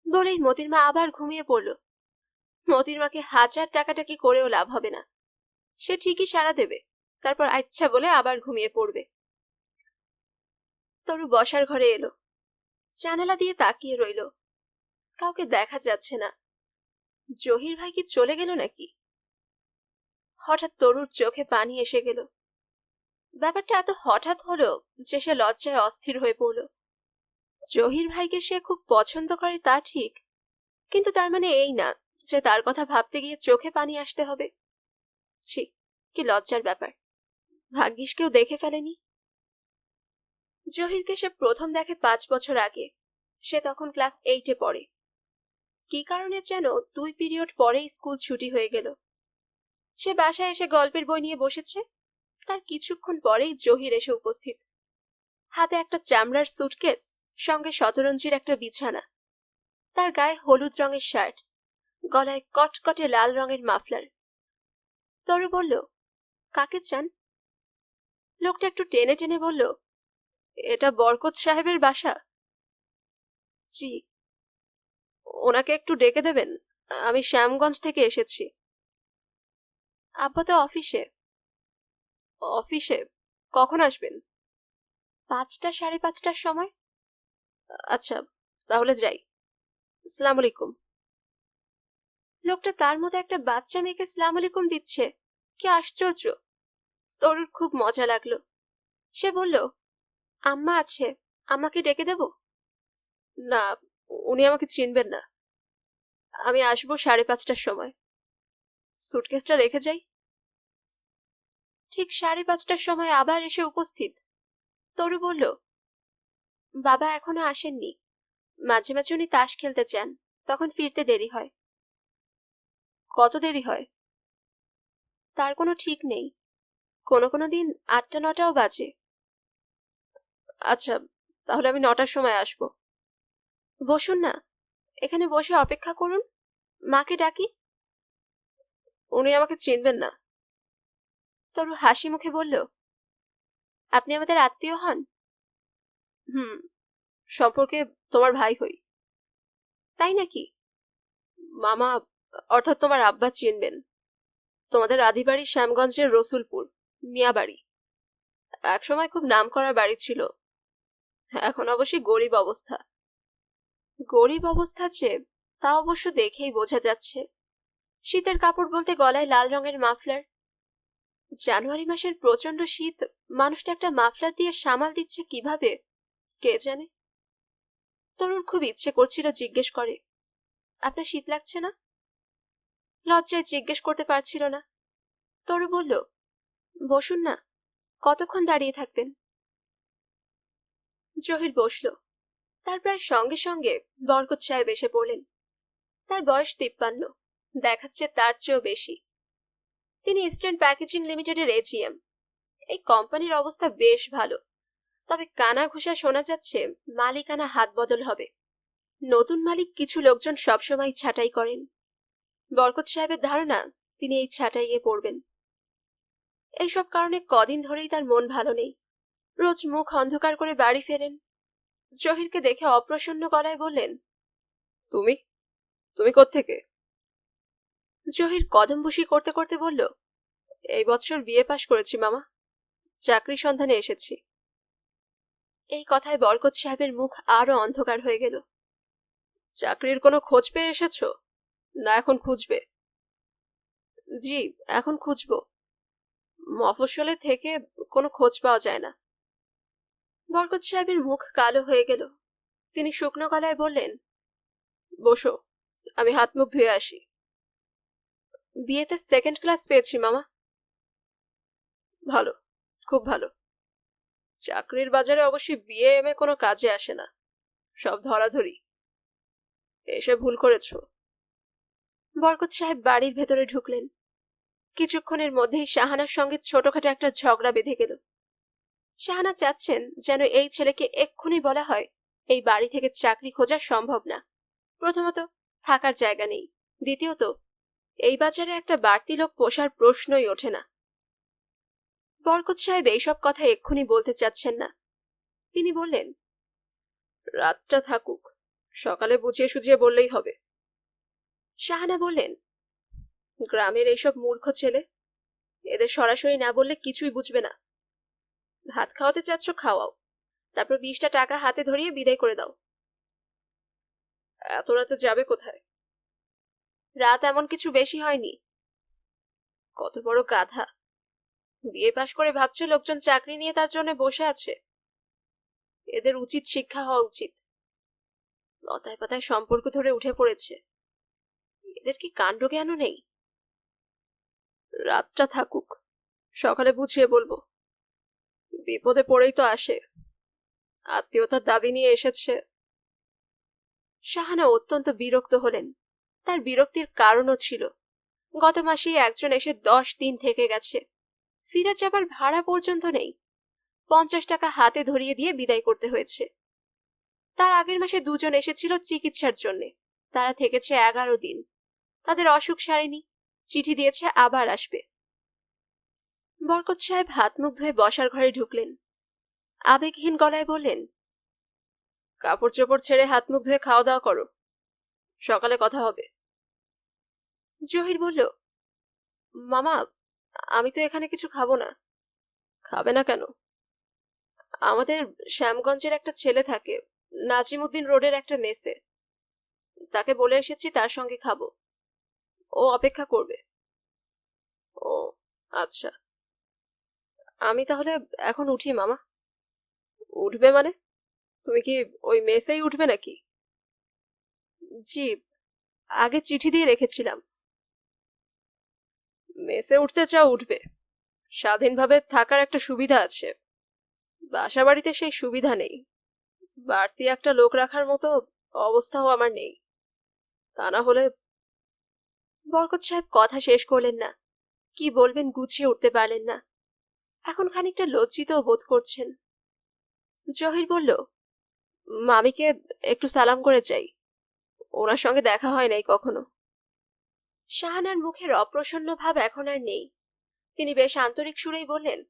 বলেই মতির মা আবার ঘুমিয়ে পড়ল। মতির মাকে 1000 টাকাটাকি করেও লাভ হবে না। সে ঠিকই সাড়া দেবে, তারপর আচ্ছা বলে আবার ঘুমিয়ে পড়বে। তরু বসার ঘরে এলো। জানালা দিয়ে তাকিয়ে রইল। কাউকে দেখা যাচ্ছে না। জহির ভাই কি চলে গেল নাকি? হঠাৎ তরুর চোখে পানি এসে গেল। ব্যাপারটা এত হঠাৎ হলো যে সে লজ্জায় অস্থির হয়ে পড়ল। জহির ভাইকে সে খুব পছন্দ করে তা ঠিক, কিন্তু তার মানে এই না যে তার কথা ভাবতে গিয়ে চোখে পানি আসতে হবে। ছি, কি লজ্জার ব্যাপার। ভাগ্যিস কেউ দেখে ফেলেনি। জহিরকে সে প্রথম দেখে 5 বছর আগে। সে তখন ক্লাস 8-এ পড়ে। কি কারণে যেন 2 পিরিয়ড পরেই স্কুল ছুটি হয়ে গেল। সে বাসায় এসে গল্পের বই নিয়ে বসেছে। তার কিছুক্ষণ পরেই জহির এসে উপস্থিত। হাতে একটা চামড়ার সুটকেস, সঙ্গে শতরঞ্জির একটা বিছানা। তার গায়ে হলুদ রঙের শার্ট, গলায় কটকটে লাল রঙের মাফলার। তরু বলল, কাকে চান? লোকটা একটু টেনে টেনে বলল, এটা বরকত সাহেবের বাসা? জি। ওনাকে একটু ডেকে দেবেন, আমি শ্যামগঞ্জ থেকে এসেছি। আব্বা তো অফিসে। অফিসে? কখন আসবেন? 5টা 5:30টার সময়। আচ্ছা, তাহলে যাই। আসসালামু আলাইকুম। লোকটা তার মতো একটা বাচ্চা মেয়েকে আসসালামু আলাইকুম দিচ্ছে, কি আশ্চর্য। তরুর খুব মজা লাগলো। সে বলল, আম্মা আছে, আমাকে ডেকে দেব? না, উনি আমাকে চিনবেন না। আমি আসবো 5:30টার সময়। সুটকেসটা রেখে যাই। ঠিক 5:30টার সময় আবার এসে উপস্থিত। তরু বলল, বাবা এখনো আসেননি। মাঝে মাঝে উনি তাস খেলতে চান, তখন ফিরতে দেরি হয়। কত দেরি হয়? তার কোনো ঠিক নেই। কোনো কোনো দিন 8টা 9টাও বাজে। আচ্ছা, তাহলে আমি 9টার সময় আসবো। বসুন না, এখানে বসে অপেক্ষা করুন। মাকে ডাকি। উনি আমাকে চিনবেন না। তরু হাসি মুখে বলল, আপনি আমাদের আত্মীয় হন? হুম, সম্পর্কে তোমার ভাই হই। তাই নাকি? মামা, অর্থাৎ তোমার আব্বা চিনবেন। তোমাদের আদিবাড়ি শ্যামগঞ্জের রসুলপুর, মিয়াবাড়ি। একসময় খুব নামকরা বাড়ি ছিল, এখন অবশ্যই গরিব অবস্থা। গরিব অবস্থা যে, তা অবশ্য দেখেই বোঝা যাচ্ছে। শীতের কাপড় বলতে গলায় লাল রঙের মাফলার। জানুয়ারি মাসের প্রচন্ড শীত, মানুষটা একটা মাফলার দিয়ে সামাল দিচ্ছে কিভাবে কে জানে। তরুর খুব ইচ্ছে করছিল জিজ্ঞেস করে, আপনার শীত লাগছে না? লজ্জায় জিজ্ঞেস করতে পারছিল না। তরু বলল, বসুন না, কতক্ষণ দাঁড়িয়ে থাকবেন? জহির বসল। তার প্রায় সঙ্গে সঙ্গে বরকত সাহেব এসে পড়লেন। তার বয়স 53, দেখাচ্ছে তার চেয়েও বেশি। তিনি ইস্টার্ন প্যাকেজিং লিমিটেডের এজিএম। এই কোম্পানির অবস্থা বেশ ভালো, তবে কানা ঘুষা শোনা যাচ্ছে মালিকানা হাত বদল হবে। নতুন মালিক কিছু লোকজন সবসময় ছাঁটাই করেন। বরকত সাহেবের ধারণা তিনি এই ছাঁটাইয়ে পড়বেন। এইসব কারণে কদিন ধরেই তার মন ভালো নেই। রোজ মুখ অন্ধকার করে বাড়ি ফেরেন। জহিরকে দেখে অপ্রসন্ন গলায় বললেন, তুমি তুমি কোত্থেকে? জহির কদমবুসি করতে করতে বলল, এই বছর বিএ পাশ করেছি মামা, চাকরি সন্ধানে এসেছি। এই কথায় বরকত সাহেবের মুখ আরো অন্ধকার হয়ে গেল। চাকরির কোনো খোঁজ পেয়ে এসেছো, না এখন খুঁজবে? জি, এখন খুঁজবো। মফস্বলে থেকে কোনো খোঁজ পাওয়া যায় না। বরকত সাহেবের মুখ কালো হয়ে গেল। তিনি শুকনো গলায় বললেন, বসো, আমি হাত মুখ ধুয়ে আসি। বিয়েতে সেকেন্ড ক্লাস পেয়েছি মামা। ভালো, খুব ভালো। চাকরির বাজারে অবশ্যই বিএ এমএ কোনো কাজে আসে না, সব ধরাধরি। এসে ভুল করেছো। বরকত সাহেব বাড়ির ভেতরে ঢুকলেন। কিছুক্ষণের মধ্যেই শাহানার সঙ্গে ছোটখাটো একটা ঝগড়া বেঁধে গেল। শাহানা চাচ্ছেন যেন এই ছেলেকে এক্ষুনি বলা হয় এই বাড়ি থেকে চাকরি খোঁজা সম্ভব না। প্রথমত, থাকার জায়গা নেই। দ্বিতীয়ত, এই বাজারে একটা বাড়তি লোক পোষার প্রশ্নই ওঠে না। বরকত সাহেব এইসব কথা এক্ষুনি বলতে চাচ্ছেন না। তিনি বললেন, রাতটা থাকুক, সকালে বুঝিয়ে সুঝিয়ে বললেই হবে। শাহানা বললেন, গ্রামের এইসব মূর্খ ছেলে, এদের সরাসরি না বললে কিছুই বুঝবে না। ভাত খাওয়াতে চাচ্ছ, খাওয়াও, তারপর 20টা টাকা হাতে ধরিয়ে বিদায় করে দাও। এত রাতে যাবে কোথায়? রাত এমন কিছু বেশি হয়নি। কত বড় গাধা, বিয়ে পাশ করে ভাবছে লোকজন চাকরি নিয়ে তার জন্য বসে আছে। এদের উচিত শিক্ষা হওয়া উচিত। লতায় পাতায় সম্পর্ক ধরে উঠে পড়েছে। এদের কি কাণ্ড জ্ঞানও নেই? রাতটা থাকুক, সকালে বুঝিয়ে বলবো। বিপদে পড়েই তো আসে, আত্মীয়তার দাবি নিয়ে এসেছে। শাহানা অত্যন্ত বিরক্ত হলেন। তার বিরক্তির কারণও ছিল। গত মাসেই একজন এসে 10 দিন থেকে গেছে, ফিরে যাবার ভাড়া পর্যন্ত নেই। 50 টাকা হাতে ধরিয়ে দিয়ে বিদায় করতে হয়েছে। তার আগের মাসে দুজন এসেছিল চিকিৎসার জন্য, তারা থেকেছে 11 দিন। তাদের অসুখ সারেনি, চিঠি দিয়েছে আবার আসবে। বরকত সাহেব হাত মুখ ধুয়ে বসার ঘরে ঢুকলেন। আবেগহীন গলায় বললেন, কাপড় চোপড় ছেড়ে হাত মুখ ধুয়ে খাওয়া দাওয়া করো, সকালে কথা হবে। জহির বলল, মামা, আমি তো এখানে কিছু খাবো না। খাবে না কেন? আমাদের শ্যামগঞ্জের একটা ছেলে থাকে, নাজিমউদ্দিন রোডের একটা মেসে। তাকে বলে এসেছি তার সঙ্গে খাবো, ও অপেক্ষা করবে। ও আচ্ছা, আমি তাহলে এখন উঠি মামা। উঠবে মানে? তুমি কি ওই মেসেই উঠবে নাকি? জি, আগে চিঠি দিয়ে রেখেছিলাম। মেসে উঠতে চাও, উঠবে। স্বাধীনভাবে থাকার একটা সুবিধা আছে, বাসা বাড়িতে সেই সুবিধা নেই। বাড়তি একটা লোক রাখার মতো অবস্থাও আমার নেই, তা না হলে। বরকত সাহেব কথা শেষ করলেন না। কি বলবেন গুছিয়ে উঠতে পারলেন না। এখন খানিকটা লজ্জিত বোধ করছেন। জহির বলল, মামিকে একটু সালাম করে যাই, ওনার সঙ্গে দেখা হয় নাই কখনো। শাহানার মুখের অপ্রসন্ন ভাব এখন আর নেই। তিনি বেশ আন্তরিক সুরেই বললেন,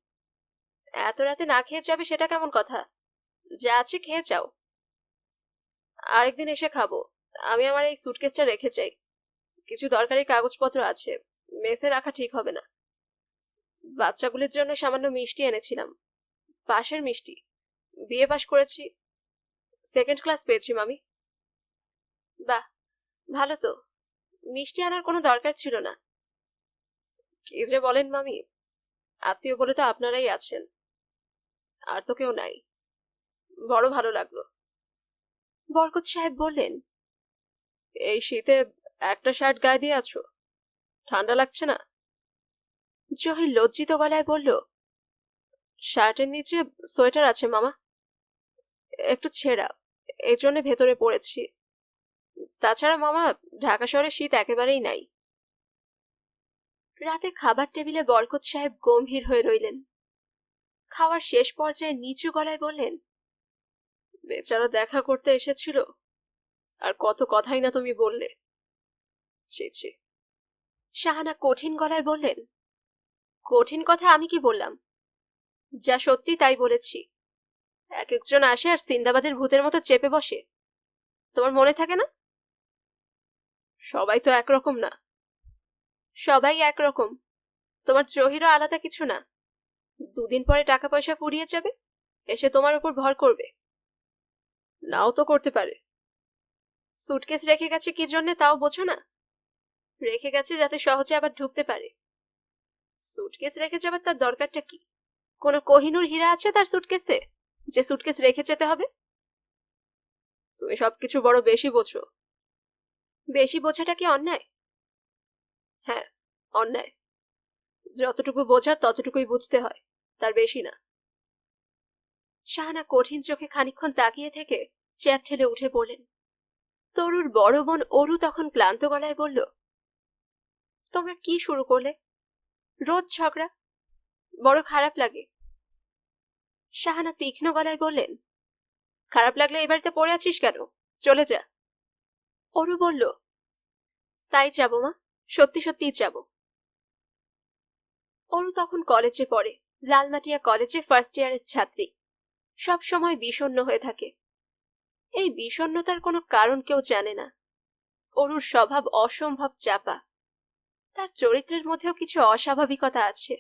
এত রাতে না খেয়ে যাবে সেটা কেমন কথা? যা আছে খেয়ে যাও। আরেকদিন এসে খাবো। আমি আমার এই সুটকেসটা রেখে যাই, কিছু দরকারি কাগজপত্র আছে, মেসে রাখা ঠিক হবে না। বাচ্চাগুলির জন্য সামান্য মিষ্টি এনেছিলাম, পাশের মিষ্টি। বিএ পাশ করেছি, সেকেন্ড ক্লাস পেয়েছি মামি। বাহ, ভালো তো। মিষ্টি আনার কোনো দরকার ছিল না। কি যে বলেন মামি, আত্মীয় বলে তো আপনারাই আছেন, আর তো কেউ নাই। বড় ভালো লাগলো। বরকত সাহেব বললেন, এই শীতে একটা শার্ট গায়ে দিয়ে আছো, ঠান্ডা লাগছে না? জহির লজ্জিত গলায় বলল, শার্টের নিচে সোয়েটার আছে মামা, একটু ছেঁড়া, এই জন্য ভেতরে পড়েছি। তাছাড়া মামা, ঢাকা শহরে শীত একেবারেই নাই। রাতে খাবার টেবিলে বরকত সাহেব গম্ভীর হয়ে রইলেন। খাওয়ার শেষ পর্যায়ে নিচু গলায় বললেন, বেচারা দেখা করতে এসেছিল, আর কত কথাই না তুমি বললে। ছি ছি। শাহানা কঠিন গলায় বললেন, কঠিন কথা আমি কি বললাম? যা সত্যি তাই বলেছি। এক একজন আসে আর সিন্দাবাদের ভূতের মতো চেপে বসে, তোমার মনে থাকে না? সবাই তো একরকম না। সবাই একরকম, তোমার জহিরও আলাদা কিছু না। দুদিন পরে টাকা পয়সা ফুরিয়ে যাবে, এসে তোমার উপর ভর করবে। নাও তো করতে পারে। সুটকেস রেখে গেছে কি জন্য তাও বোঝো না? রেখে গেছে যাতে সহজে আবার ঢুকতে পারে। সুটকেস রেখে যাবার তার দরকারটা কি? কোনো কোহিনূর হীরা আছে তার সুটকেসে যে সুটকেস রেখে যেতে হবে? তুমি সবকিছু বড় বেশি বোঝো। বেশি বোঝাটা কি অন্যায়? হ্যাঁ, অন্যায়। যতটুকু বোঝার ততটুকুই বুঝতে হয়, তার বেশি না। শাহানা কঠিন চোখে খানিকক্ষণ তাকিয়ে থেকে চেয়ার ঠেলে উঠে পড়লেন। তরুর বড় বোন অরু তখন ক্লান্ত গলায় বলল, তোমরা কি শুরু করলে? রোজ ঝগড়া, বড় খারাপ লাগে। শাহানা তীক্ষ্ণ গলায় বললেন, খারাপ লাগলে এই বাড়িতে পড়ে আছিস কেন? চলে যা। অরু বলল, তাই যাব মা, সত্যি সত্যিই যাব। অরু তখন কলেজে পড়ে, লালমাটিয়া কলেজে ফার্স্ট ইয়ারের ছাত্রী। সব সময় বিষণ্ণ হয়ে থাকে। এই বিষণ্ণতার কোনো কারণ কেউ জানে না। অরুর স্বভাব অসম্ভব চাপা। তার চরিত্রের মধ্যেও কিছু অস্বাভাবিকতা আছে।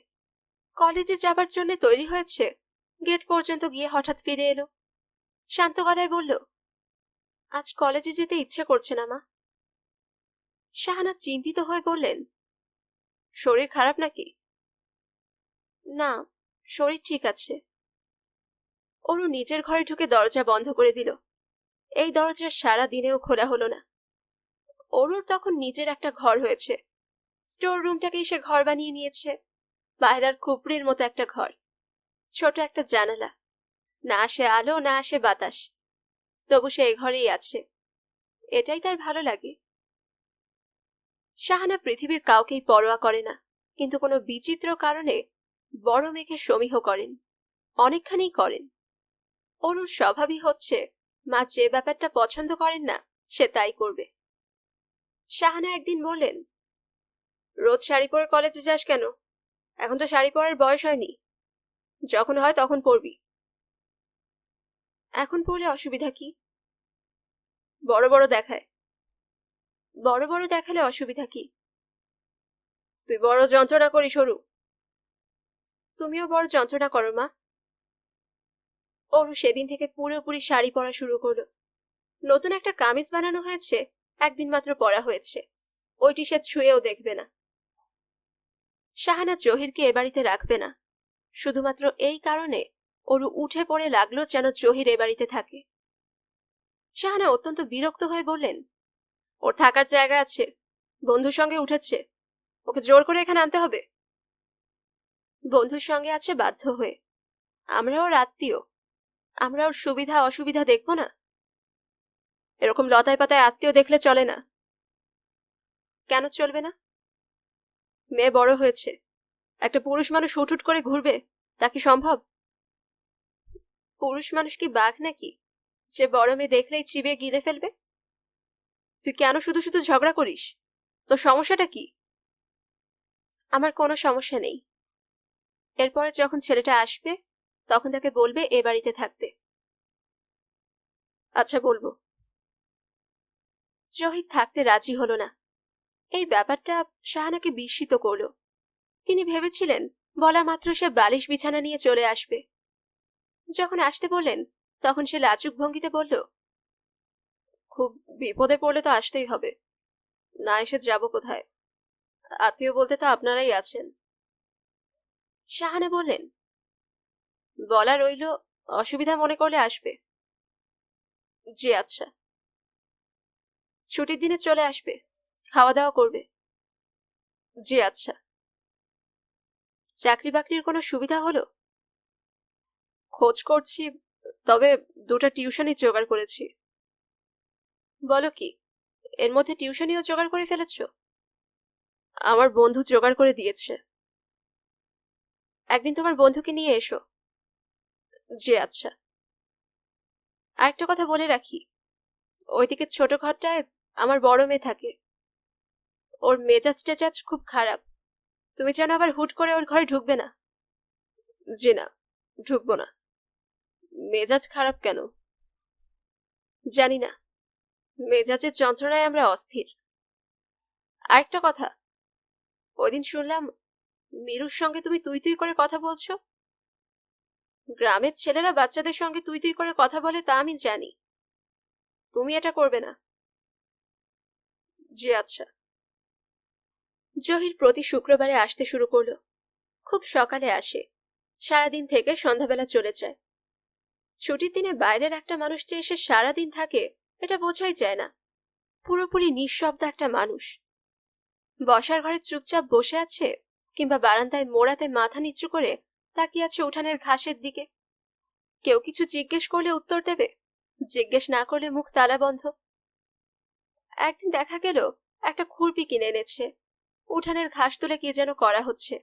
কলেজে যাবার জন্য তৈরি হয়েছে, গেট পর্যন্ত গিয়ে হঠাৎ ফিরে এলো। শান্ত গলায় বলল, আজ কলেজে যেতে ইচ্ছে করছে না মা। শাহানা চিন্তিত হয়ে বললেন, শরীর খারাপ নাকি? না, শরীর ঠিক আছে। অরু নিজের ঘরে ঢুকে দরজা বন্ধ করে দিল। এই দরজা সারা দিনেও খোলা হলো না। অরুর তখন নিজের একটা ঘর হয়েছে। স্টোর রুমটাকেই সে ঘর বানিয়ে নিয়েছে। বাইরের খুপড়ির মতো একটা ঘর, ছোট একটা জানালা, না আসে আলো না আসে বাতাস, তবু সে এই ঘরেই আছে। এটাই তার ভালো লাগে। শাহানা পৃথিবীর কাউকেই পরোয়া করে না, কিন্তু কোনো বিচিত্র কারণে বড় মেয়েকে সমীহ করেন, অনেকখানি করেন। অরুর স্বভাবই হচ্ছে, মা যে ব্যাপারটা পছন্দ করেন না সে তাই করবে। শাহানা একদিন বললেন, রোজ শাড়ি পরে কলেজে যাস কেন? এখন তো শাড়ি পরার বয়স হয়নি, যখন হয় তখন পরবি। এখন পরলে অসুবিধা কি? বড় বড় দেখায়। বড় বড় দেখালে অসুবিধা কি? তুই বড় যন্ত্রণা করিস অরু। তুমিও বড় যন্ত্রণা করো মা। অরু সেদিন থেকে পুরোপুরি শাড়ি পরা শুরু করলো। নতুন একটা কামিজ বানানো হয়েছে, একদিন মাত্র পরা হয়েছে, ওইটি সে ছুঁয়েও দেখবে না। শাহানা জহিরকে এ বাড়িতে রাখবে না, শুধুমাত্র এই কারণে অরু উঠে পড়ে লাগলো যেন জহির এ বাড়িতে থাকে। শাহানা অত্যন্ত বিরক্ত হয়ে বললেন, ওর থাকার জায়গা আছে, বন্ধুর সঙ্গে উঠেছে, ওকে জোর করে এখানে আনতে হবে? বন্ধুর সঙ্গে আছে বাধ্য হয়ে। আমরা ওর আত্মীয়, আমরা ওর সুবিধা অসুবিধা দেখব না? এরকম লতায় পাতায় আত্মীয় দেখলে চলে না। কেন চলবে না? মেয়ে বড় হয়েছে, একটা পুরুষ মানুষ হুটহুট করে ঘুরবে, তা কি সম্ভব? পুরুষ মানুষ কি বাঘ নাকি যে বড় মেয়ে দেখলেই চিবিয়ে গিলে ফেলবে? তুই কেন শুধু শুধু ঝগড়া করিস? তোর সমস্যাটা কি? আমার কোনো সমস্যা নেই। এরপরে যখন ছেলেটা আসবে তখন তাকে বলবে এ বাড়িতে থাকতে। আচ্ছা, বলবো। জহির থাকতে রাজি হলো না। এই ব্যাপারটা শাহানাকে বিস্মিত করলো। তিনি ভেবেছিলেন বলা মাত্র সে বালিশ বিছানা নিয়ে চলে আসবে। যখন আসতে বললেন তখন সে লাজুক ভঙ্গিতে বলল, খুব বিপদে পড়লে তো আসতেই হবে, না এসে যাব কোথায়? আত্মীয় বলতে তো আপনারাই আছেন। শাহানা বললেন, বলা রইল, অসুবিধা মনে করলে আসবে। জি আচ্ছা। ছুটির দিনে চলে আসবে, খাওয়া দাওয়া করবে। জি আচ্ছা। চাকরি বাকরির কোনো সুবিধা হলো? খোঁজ করছি, তবে 2টা টিউশনই জোগাড় করেছি। বলো কি, এর মধ্যে টিউশনিও জোগাড় করে ফেলেছো? আমার বন্ধু জোগাড় করে দিয়েছে। একদিন তোমার বন্ধুকে নিয়ে এসো। জি আচ্ছা। আরেকটা কথা বলে রাখি, ওইদিকে ছোট ঘরটায় আমার বড় মেয়ে থাকে। ওর মেজাজ টেজাজ খুব খারাপ। তুমি যেন আবার হুট করে ওর ঘরে ঢুকবে না। জি না, ঢুকবো না। মেজাজ খারাপ কেন? জানি না, মেজাজের যন্ত্রণায় আমরা অস্থির। আরেকটা কথা, ওইদিন শুনলাম মিরুর সঙ্গে তুমি তুই তুই করে কথা বলছো। গ্রামের ছেলেরা বাচ্চাদের সঙ্গে তুই তুই করে কথা বলে তা আমি জানি, তুমি এটা করবে না। জি আচ্ছা। জহির প্রতি শুক্রবারে আসতে শুরু করলো। খুব সকালে আসে, সারাদিন থেকে সন্ধ্যাবেলা চলে যায়। ছুটির দিনে বাইরের একটা মানুষ যে এসে সারাদিন থাকে এটা বোঝাই যায় না। পুরোপুরি নিঃশব্দ একটা মানুষ। বসার ঘরে চুপচাপ বসে আছে, কিংবা বারান্দায় মোড়াতে মাথা নিচু করে তাকিয়ে আছে উঠানের ঘাসের দিকে। কেউ কিছু জিজ্ঞেস করলে উত্তর দেবে, জিজ্ঞেস না করলে মুখ তালা বন্ধ। একদিন দেখা গেল একটা খুরপি কিনে এনেছে, উঠানের ঘাস তুলে কি যেন করা হচ্ছে।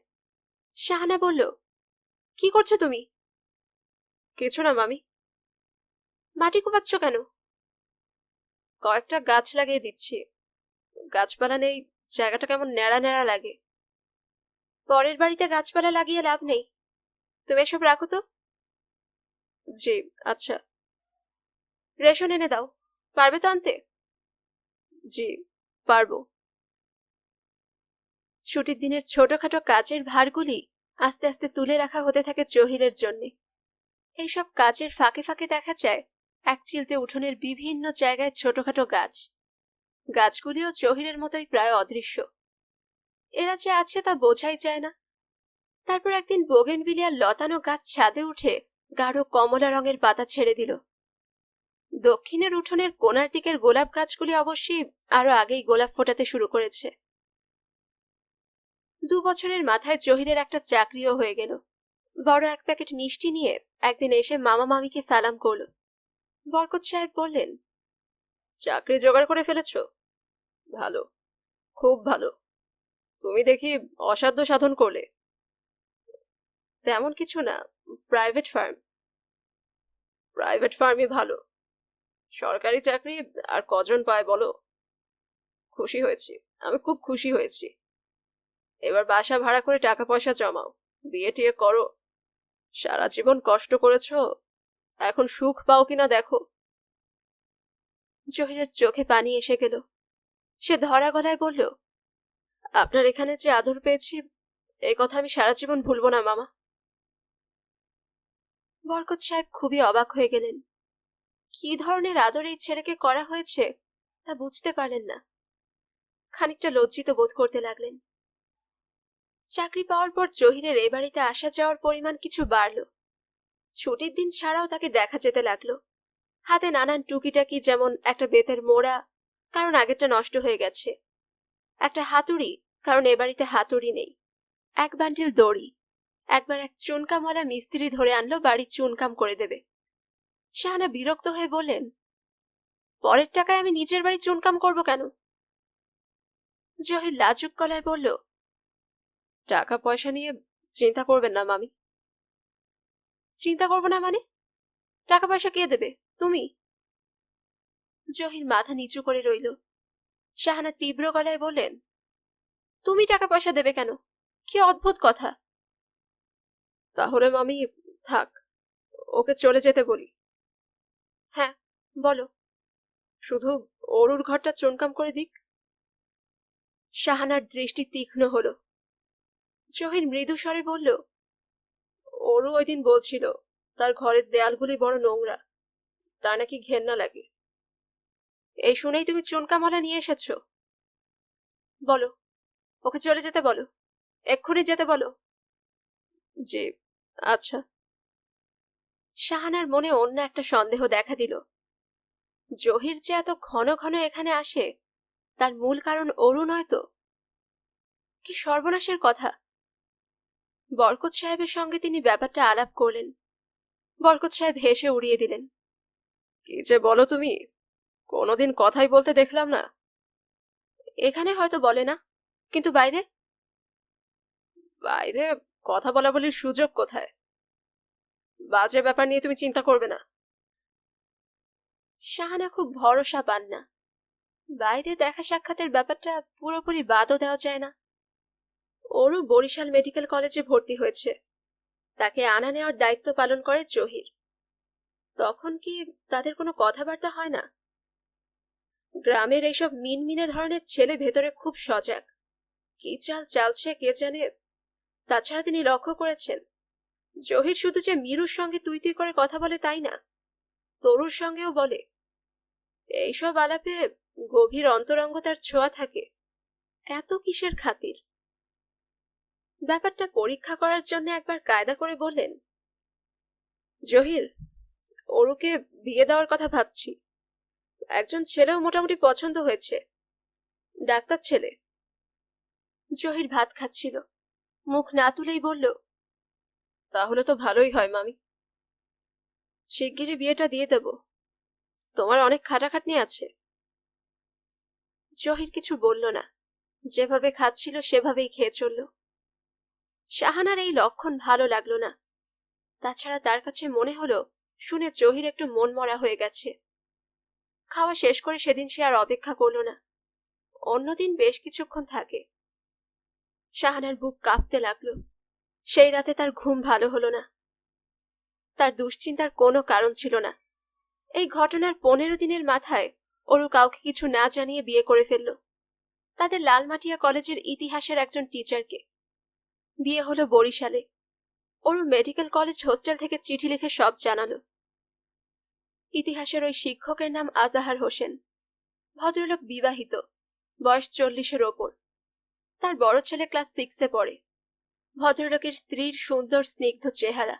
শাহানা বলল, কি করছো তুমি? কিছু না মামি। মাটি কোপাচ্ছ কেন? কয়েকটা গাছ লাগিয়ে দিচ্ছি, গাছপালা নেই, জায়গাটা কেমন ন্যাড়া ন্যাড়া লাগে। পরের বাড়িতে গাছপালা লাগিয়ে লাভ নেই, তুমি এসব রাখো তো। জি আচ্ছা। রেশন এনে দাও, পারবে তো আনতে? জি পারবো। ছুটির দিনের ছোটখাটো কাজের ভারগুলি আস্তে আস্তে তুলে রাখা হতে থাকে জহিরের জন্য। এইসব কাজের ফাঁকে ফাঁকে দেখা যায় এক চিলতে উঠোনের বিভিন্ন জায়গায় ছোটখাটো গাছ। গাছগুলিও জহিরের মতোই প্রায় অদৃশ্য। এরা যে আছে তা বোঝাই যায় না। তারপর একদিন বোগেনভিলিয়ার লতানো গাছ ছাদে উঠে গাঢ় কমলা রঙের পাতা ছেড়ে দিল। দক্ষিণের উঠোনের কোণার দিকের গোলাপ গাছগুলি অবশ্যই আরো আগেই গোলাপ ফোটাতে শুরু করেছে। 2 বছরের মাথায় জহিরের একটা চাকরিও হয়ে গেল। বড় এক প্যাকেট মিষ্টি নিয়ে একদিন এসে মামা মামিকে সালাম করলো। বরকত সাহেব বললেন, চাকরি জোগাড় করে ফেলেছো? ভালো, খুব ভালো। তুমি দেখি অসাধ্য সাধন করলে। তেমন কিছু না, প্রাইভেট ফার্ম। প্রাইভেট ফার্মই ভালো। সরকারি চাকরি আর কজন পায় বলো? খুশি হয়েছি, আমি খুব খুশি হয়েছি। এবার বাসা ভাড়া করে টাকা পয়সা জমাও, বিয়ে টিয়ে করো। সারা জীবন কষ্ট করেছো, এখন সুখ পাও কিনা দেখো। জহিরের চোখে পানি এসে গেল। সে ধরা গলায় বলল, আপনার এখানে যে আদর পেয়েছি, এই কথা আমি সারা জীবন ভুলবো না মামা। বরকত সাহেব খুবই অবাক হয়ে গেলেন। কি ধরনের আদর এই ছেলেকে করা হয়েছে তা বুঝতে পারলেন না। খানিকটা লজ্জিত বোধ করতে লাগলেন। চাকরি পাওয়ার পর জহিরের এ বাড়িতে আসা যাওয়ার পরিমাণ কিছু বাড়ল। ছুটির দিন ছাড়াও তাকে দেখা যেতে লাগলো। হাতে নানান টুকিটাকি, যেমন একটা বেতের মোড়া, কারণ আগেরটা নষ্ট হয়ে গেছে, একটা হাতুড়ি, কারণ এ বাড়িতে হাতুড়ি নেই, এক বান্ডিল দড়ি। একবার এক চুনকামওয়ালা মিস্ত্রি ধরে আনলো বাড়ি চুনকাম করে দেবে। শাহানা বিরক্ত হয়ে বললেন, পরের টাকায় আমি নিজের বাড়ি চুনকাম করব কেন? জহির লাজুক গলায় বলল, টাকা পয়সা নিয়ে চিন্তা করবেন না মামি। চিন্তা করবো না মানে? টাকা পয়সা কে দেবে, তুমি? জহির মাথা নিচু করে রইল। শাহানা তীব্র গলায় বললেন, তুমি টাকা পয়সা দেবে কেন? কি অদ্ভুত কথা। তাহলে মামি থাক, ওকে চলে যেতে বলি। হ্যাঁ বলো, শুধু অরুর ঘরটা চুনকাম করে দিক। শাহানার দৃষ্টি তীক্ষ্ণ হলো। জহির মৃদু স্বরে বলল, অরু ওই দিন বলছিল তার ঘরের দেয়ালগুলি বড় নোংরা, তার নাকি ঘেন্না লাগে। এই শুনেই তুমি চুনকামওয়ালা নিয়ে এসেছো? বলো, ওকে চলে যেতে বলো, এক্ষুনি যেতে বলো। জি, আচ্ছা। শাহানার মনে অন্য একটা সন্দেহ দেখা দিল। জহির যে এত ঘন ঘন এখানে আসে, তার মূল কারণ অরু নয় তো? কি সর্বনাশের কথা! বরকত সাহেবের সঙ্গে তিনি ব্যাপারটা আলাপ করলেন। বরকত সাহেব হেসে উড়িয়ে দিলেন। কি যে বলো তুমি, কোনোদিন কথাই বলতে দেখলাম না। এখানে হয়তো বলে না, কিন্তু বাইরে? বাইরে কথা বলা বলির সুযোগ কোথায়? বাজে ব্যাপার নিয়ে তুমি চিন্তা করবে না। শাহানা খুব ভরসা পান না। বাইরে দেখা সাক্ষাতের ব্যাপারটা পুরোপুরি বাদও দেওয়া যায় না। ওরও বরিশাল মেডিকেল কলেজে ভর্তি হয়েছে, তাকে আনা নেওয়ার দায়িত্ব পালন করে জহির। তখন কি তাদের কোনো কথাবার্তা হয় না? গ্রামের এইসব মিনমিনে ধরনের ছেলে ভেতরে খুব সজাগ, কি চাল চালছে কে জানে। তাছাড়া তিনি লক্ষ্য করেছেন, জহির শুধু যে মীরুর সঙ্গে তুই তুই করে কথা বলে তাই না, তরুর সঙ্গেও বলে। এইসব আলাপে গভীর অন্তরঙ্গতার ছোঁয়া থাকে। এত কিসের খাতির? ব্যাপারটা পরীক্ষা করার জন্য একবার কায়দা করে বললেন, জহির, অরুকে বিয়ে দেওয়ার কথা ভাবছি। একজন ছেলেও মোটামুটি পছন্দ হয়েছে, ডাক্তার ছেলে। জহির ভাত খাচ্ছিল, মুখ না তুলেই বলল, তাহলে তো ভালোই হয় মামি। শিগগিরই বিয়েটা দিয়ে দেব, তোমার অনেক খাটাখাটনি আছে। জহির কিছু বলল না, যেভাবে খাচ্ছিল সেভাবেই খেয়ে চলল। শাহানার এই লক্ষণ ভালো লাগলো না। তাছাড়া তার কাছে মনে হলো শুনে জহির একটু মন মরা হয়ে গেছে। খাওয়া শেষ করে সেদিন সে আর অপেক্ষা করল না, অন্যদিন বেশ কিছুক্ষণ থাকে। শাহানার বুক কাঁপতে লাগলো। সেই রাতে তার ঘুম ভালো হলো না। তার দুশ্চিন্তার কোনো কারণ ছিল না। এই ঘটনার 15 দিনের মাথায় অরু কাউকে কিছু না জানিয়ে বিয়ে করে ফেলল, তাদের লালমাটিয়া কলেজের ইতিহাসের একজন টিচারকে। বিয়ে হলো বরিশালে। অরু মেডিকেল কলেজ হোস্টেল থেকে চিঠি লিখে সব জানালো। ইতিহাসের ওই শিক্ষকের নাম আজাহার হোসেন। ভদ্রলোক বিবাহিত, বয়স 40-এর ওপর। তার বড় ছেলে ক্লাস 6-এ পড়ে। ভদ্রলোকের স্ত্রীর সুন্দর স্নিগ্ধ চেহারা।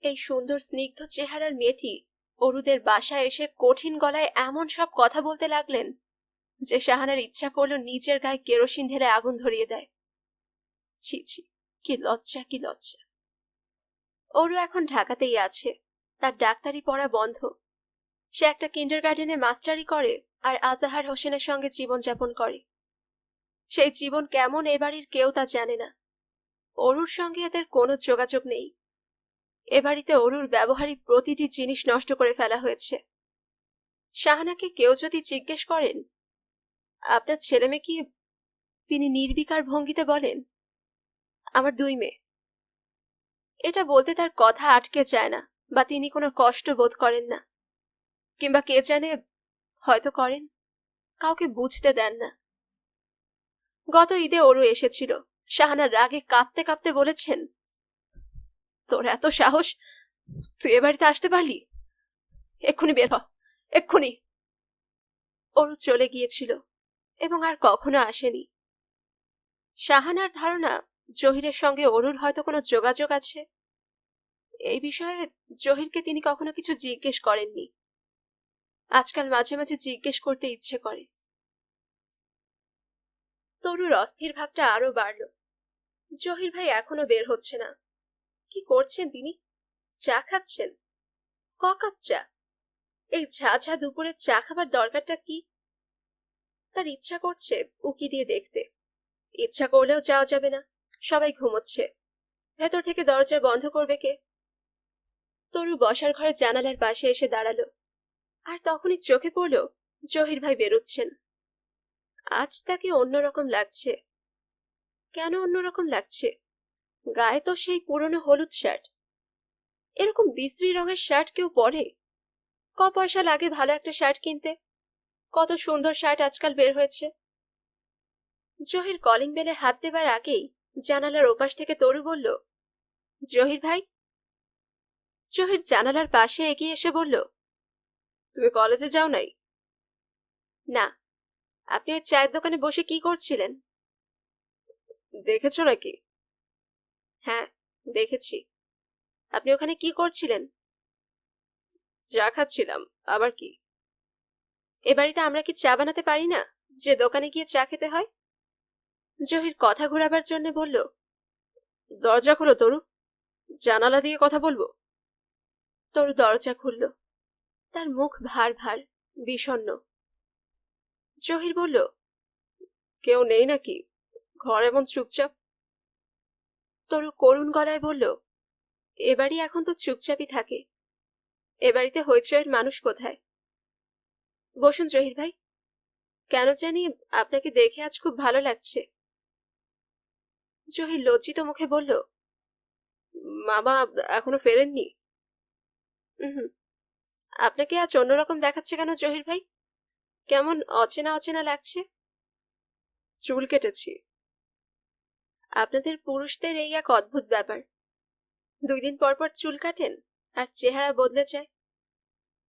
এই সুন্দর স্নিগ্ধ চেহারার মেয়েটি অরুদের বাসায় এসে কঠিন গলায় এমন সব কথা বলতে লাগলেন যে শাহানার ইচ্ছা করলো নিজের গায়ে কেরোসিন ঢেলে আগুন ধরিয়ে দেয়। ছি ছি, কি লজ্জা, কি লজ্জা। অরু এখন ঢাকাতেই আছে, তার ডাক্তারি পড়া বন্ধ। সে একটা কিন্ডারগার্টেনে মাস্টারি করে আর আজাহার হোসেনের সঙ্গে জীবনযাপন করে। সেই জীবন কেমন এ বাড়ির কেউ তা জানে না। অরুর সঙ্গে এদের কোনো যোগাযোগ নেই। এ বাড়িতে অরুর ব্যবহারিক প্রতিটি জিনিস নষ্ট করে ফেলা হয়েছে। শাহানাকে কেউ যদি জিজ্ঞেস করেন, আপনার ছেলে মেয়ে কি, তিনি নির্বিকার ভঙ্গিতে বলেন, আমার 2 মেয়ে। এটা বলতে তার কথা আটকে যায় না, বা তিনি কোনো কষ্ট বোধ করেন না, কিংবা কে জানে হয়তো করেন, কাউকে বুঝতে দেন না। গত ঈদে অরু এসেছিল। শাহানা রাগে কাঁপতে কাঁপতে বলেছেন, তোর এত সাহস, তুই এ বাড়িতে আসতে পারলি? এক্ষুনি বের হ, এক্ষুনি। অরু চলে গিয়েছিল এবং আর কখনো আসেনি। শাহানার ধারণা জহিরের সঙ্গে অরুর হয়তো কোনো যোগাযোগ আছে। এই বিষয়ে জহিরকে তিনি কখনো কিছু জিজ্ঞেস করেননি। আজকাল মাঝে মাঝে জিজ্ঞেস করতে ইচ্ছে করে। তরুর অস্থির ভাবটা আরো বাড়ল। জহির ভাই এখনো বের হচ্ছে না। কি করছেন তিনি? চা খাচ্ছেন? ক কাপ চা? এই ঝাঝা দুপুরে চা খাবার দরকারটা কি? তার ইচ্ছা করছে উকি দিয়ে দেখতে। ইচ্ছা করলেও যাওয়া যাবে না, সবাই ঘুমোচ্ছে। ভেতর থেকে দরজা বন্ধ করবে কে? তরু বসার ঘরে জানালার পাশে এসে দাঁড়ালো, আর তখনই চোখে পড়ল জহির ভাই বেরোচ্ছেন। আজ তাকে অন্যরকম লাগছে। কেন অন্যরকম লাগছে? গায়ে তো সেই পুরনো হলুদ শার্ট। এরকম বিশ্রী রঙের শার্ট কেউ পরে? ক পয়সা লাগে ভালো একটা শার্ট কিনতে? কত সুন্দর শার্ট আজকাল বের হয়েছে। জহির কলিং বেলে হাত দেবার আগেই জানালার ওপাশ থেকে তরু বলল, জহির ভাই। জহির জানালার পাশে এগিয়ে এসে বলল, তুমি কলেজে যাও নাই? না। আপনি ওই চায়ের দোকানে বসে কি করছিলেন? দেখেছো নাকি? হ্যাঁ, দেখেছি। আপনি ওখানে কি করছিলেন? চা খাচ্ছিলাম। আবার কি? এ বাড়িতে আমরা কি চা বানাতে পারি না, যে দোকানে গিয়ে চা খেতে হয়? জহির কথা ঘোরাবার জন্য বলল, দরজা খোলো তরু, জানালা দিয়ে কথা বলবো। তরু দরজা খুলল। তার মুখ ভার ভার, বিষণ্ণ। জহির বলল, কেউ নেই নাকি? ঘর এমন চুপচাপ। তরু করুণ গলায় বলল, এ বাড়ি এখন তো চুপচাপই থাকে। এ বাড়িতে হইচয়ের মানুষ কোথায়? বসুন জহির ভাই, কেন জানি আপনাকে দেখে আজ খুব ভালো লাগছে। জহির লজ্জিত মুখে বলল, মামা এখনো ফেরেননি? হুম। আপনাকে আজ অন্যরকম দেখাচ্ছে কেন জহির ভাই? কেমন অচেনা অচেনা লাগছে। চুল কেটেছি। আপনাদের পুরুষদের এই এক অদ্ভুত ব্যাপার, 2 দিন পর পর চুল কাটেন আর চেহারা বদলে যায়।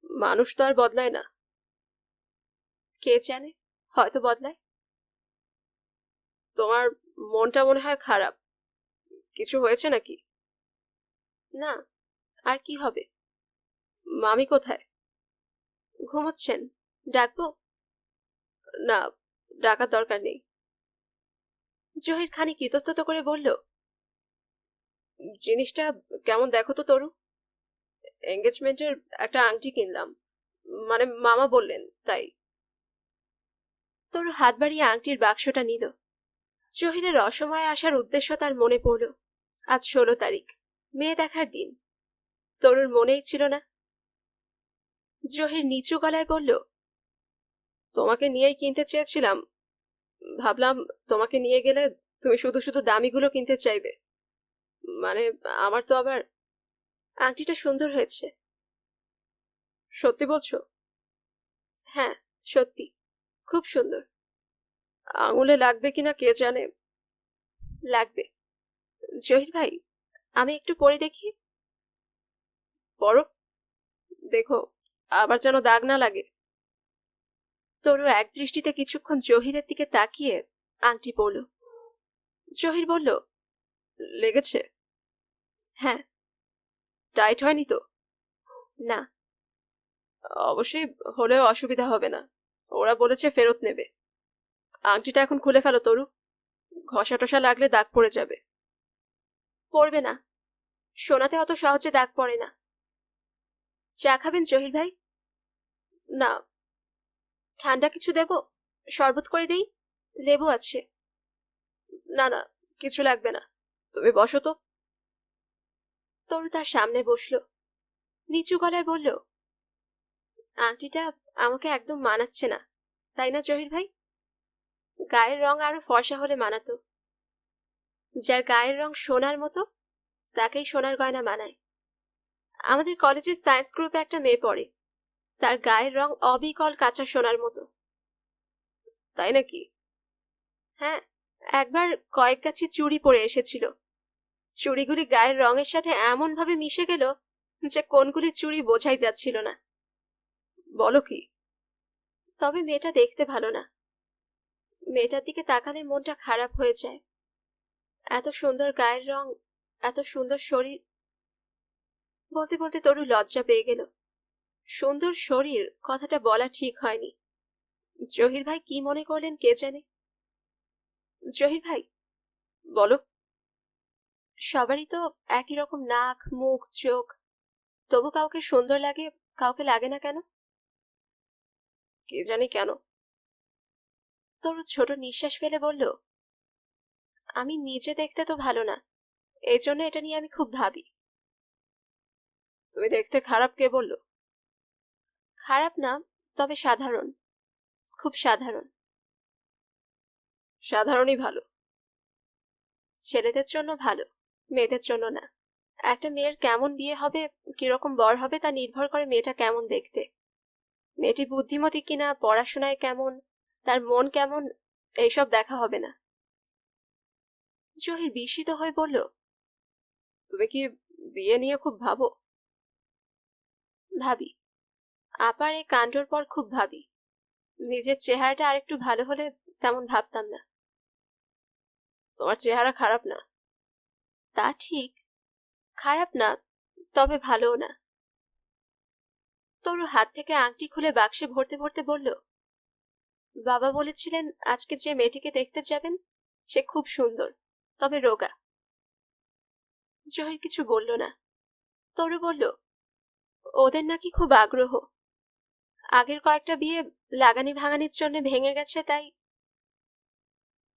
মানুষ তো আর বদলায় না। কে জানে, হয়তো বদলায়। তোমার মনটা মনে হয় খারাপ। কিছু হয়েছে নাকি? না, আর কি হবে। মামি কোথায়? ঘুমোচ্ছেন। ডাকবো? না, ডাকার দরকার নেই। জহির খানিক ইতস্তত করে বলল, জিনিসটা কেমন দেখো তো তরু। এঙ্গেজমেন্টের একটা আংটি কিনলাম, মানে মামা বললেন তাই। তরু হাত বাড়িয়ে আংটির বাক্সটা নিল। জহিরের অসময়ে আসার উদ্দেশ্য তার মনে পড়ল। আজ 16 তারিখ, মেয়ে দেখার দিন। তরুর মনেই ছিল না। জহির নিচু গলায় বলল, তোমাকে নিয়েই কিনতে চেয়েছিলাম। ভাবলাম তোমাকে নিয়ে গেলে তুমি শুধু শুধু দামিগুলো কিনতে চাইবে। মানে আমার তো আবার। আংটিটা সুন্দর হয়েছে। সত্যি বলছো? হ্যাঁ, সত্যি, খুব সুন্দর। আঙুলে লাগবে কিনা কে জানে। লাগবে। জহির ভাই, আমি একটু পরে দেখি। পরো, দেখো আবার যেন দাগ না লাগে। তরু এক দৃষ্টিতে কিছুক্ষণ জহিরের দিকে তাকিয়ে আংটি পরল। জহির বলল, লেগেছে? হ্যাঁ। টাইট হয়নি তো? না। অবশ্যই হলেও অসুবিধা হবে না, ওরা বলেছে ফেরত নেবে। আংটিটা এখন খুলে ফেলো তরু, ঘষা টসা লাগলে দাগ পড়ে যাবে। পড়বে না, সোনাতে অত সহজে দাগ পড়ে না। চা খাবেন জহির ভাই? না। ঠান্ডা কিছু দেব? শরবত করে দেই? লেবু আছে। না না, কিছু লাগবে না, তুমি বসো তো। তরু তার সামনে বসলো। নিচু গলায় বলল, আংটিটা আমাকে একদম মানাচ্ছে না, তাই না জহির ভাই? গায়ের রং আরো ফর্সা হলে মানাতো। যার গায়ের রং সোনার মতো, তাকেই সোনার গয়না মানায়। আমাদের কলেজের সায়েন্স গ্রুপে একটা মেয়ে পড়ে, তার গায়ের রং অবিকল কাঁচা সোনার মতো। তাই নাকি? হ্যাঁ, একবার কয়েক গাছি চুড়ি পরে এসেছিল। চুড়িগুলি গায়ের রঙের সাথে এমন ভাবে মিশে গেল যে কোনগুলি চুড়ি বোঝাই যাচ্ছিল না। বলো কি? তবে মেয়েটা দেখতে ভালো না। মেয়েটার দিকে তাকালে মনটা খারাপ হয়ে যায়। এত সুন্দর গায়ের রং, এত সুন্দর শরীর। বলতে বলতে তরু লজ্জা পেয়ে গেল। সুন্দর শরীর কথাটা বলা ঠিক হয়নি। জহির ভাই কি মনে করলেন কে জানে। জহির ভাই, বলো। সবারই তো একই রকম নাক, মুখ, চোখ, তবু কাউকে সুন্দর লাগে, কাউকে লাগে না কেন? কে জানি কেন। তরু ছোট নিঃশ্বাস ফেলে বলল, আমি নিজে দেখতে তো ভালো না, এই জন্য এটা নিয়ে আমি খুব ভাবি। তুমি দেখতে খারাপ কে বললো? খারাপ না, তবে সাধারণ, খুব সাধারণ। সাধারণই ভালো। ছেলেদের জন্য ভালো, মেয়েদের জন্য না। একটা মেয়ের কেমন বিয়ে হবে, কিরকম বর হবে, তা নির্ভর করে মেয়েটা কেমন দেখতে। মেয়েটি বুদ্ধিমতী কিনা, পড়াশোনায় কেমন, তার মন কেমন, এইসব দেখা হবে না। জহির বিস্মিত হয়ে বলল, তুমি কি বিয়ে নিয়ে খুব ভাবো? ভাবি, আপার এই কাণ্ডর পর খুব ভাবি। নিজের চেহারাটা আরেকটু ভালো হলে তেমন ভাবতাম না। তোমার চেহারা খারাপ না। তা ঠিক, খারাপ না, তবে ভালোও না। তরু হাত থেকে আংটি খুলে বাক্সে ভরতে ভরতে বলল, বাবা বলেছিলেন আজকে যে মেয়েটিকে দেখতে যাবেন সে খুব সুন্দর, তবে রোগা। জহির কিছু বলল না। তরু বলল, ওদের নাকি খুব আগ্রহ। আগের কয়েকটা বিয়ে লাগানি ভাঙানির জন্য ভেঙে গেছে, তাই।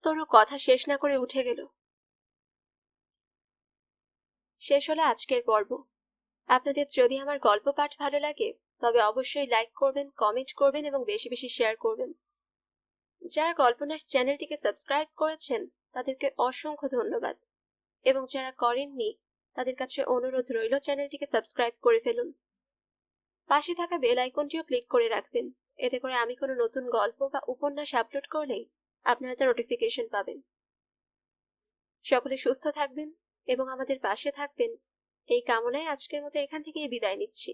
তরু কথা শেষ না করে উঠে গেল। শেষ হলো আজকের পর্ব। আপনাদের যদি আমার গল্প পাঠ ভালো লাগে তবে অবশ্যই লাইক করবেন, কমেন্ট করবেন এবং বেশি বেশি শেয়ার করবেন। যারা গল্পনাশ চ্যানেলটিকে সাবস্ক্রাইব করেছেন তাদেরকে অসংখ্য ধন্যবাদ, এবং যারা করেননি তাদের কাছে অনুরোধ রইল চ্যানেলটিকে সাবস্ক্রাইব করে ফেলুন। পাশে থাকা বেল আইকনটিও ক্লিক করে রাখবেন, এতে করে আমি কোনো নতুন গল্প বা উপন্যাস আপলোড করলেই আপনারা তার নোটিফিকেশন পাবেন। সকলে সুস্থ থাকবেন এবং আমাদের পাশে থাকবেন এই কামনায় আজকের মতো এখান থেকেই বিদায় নিচ্ছি।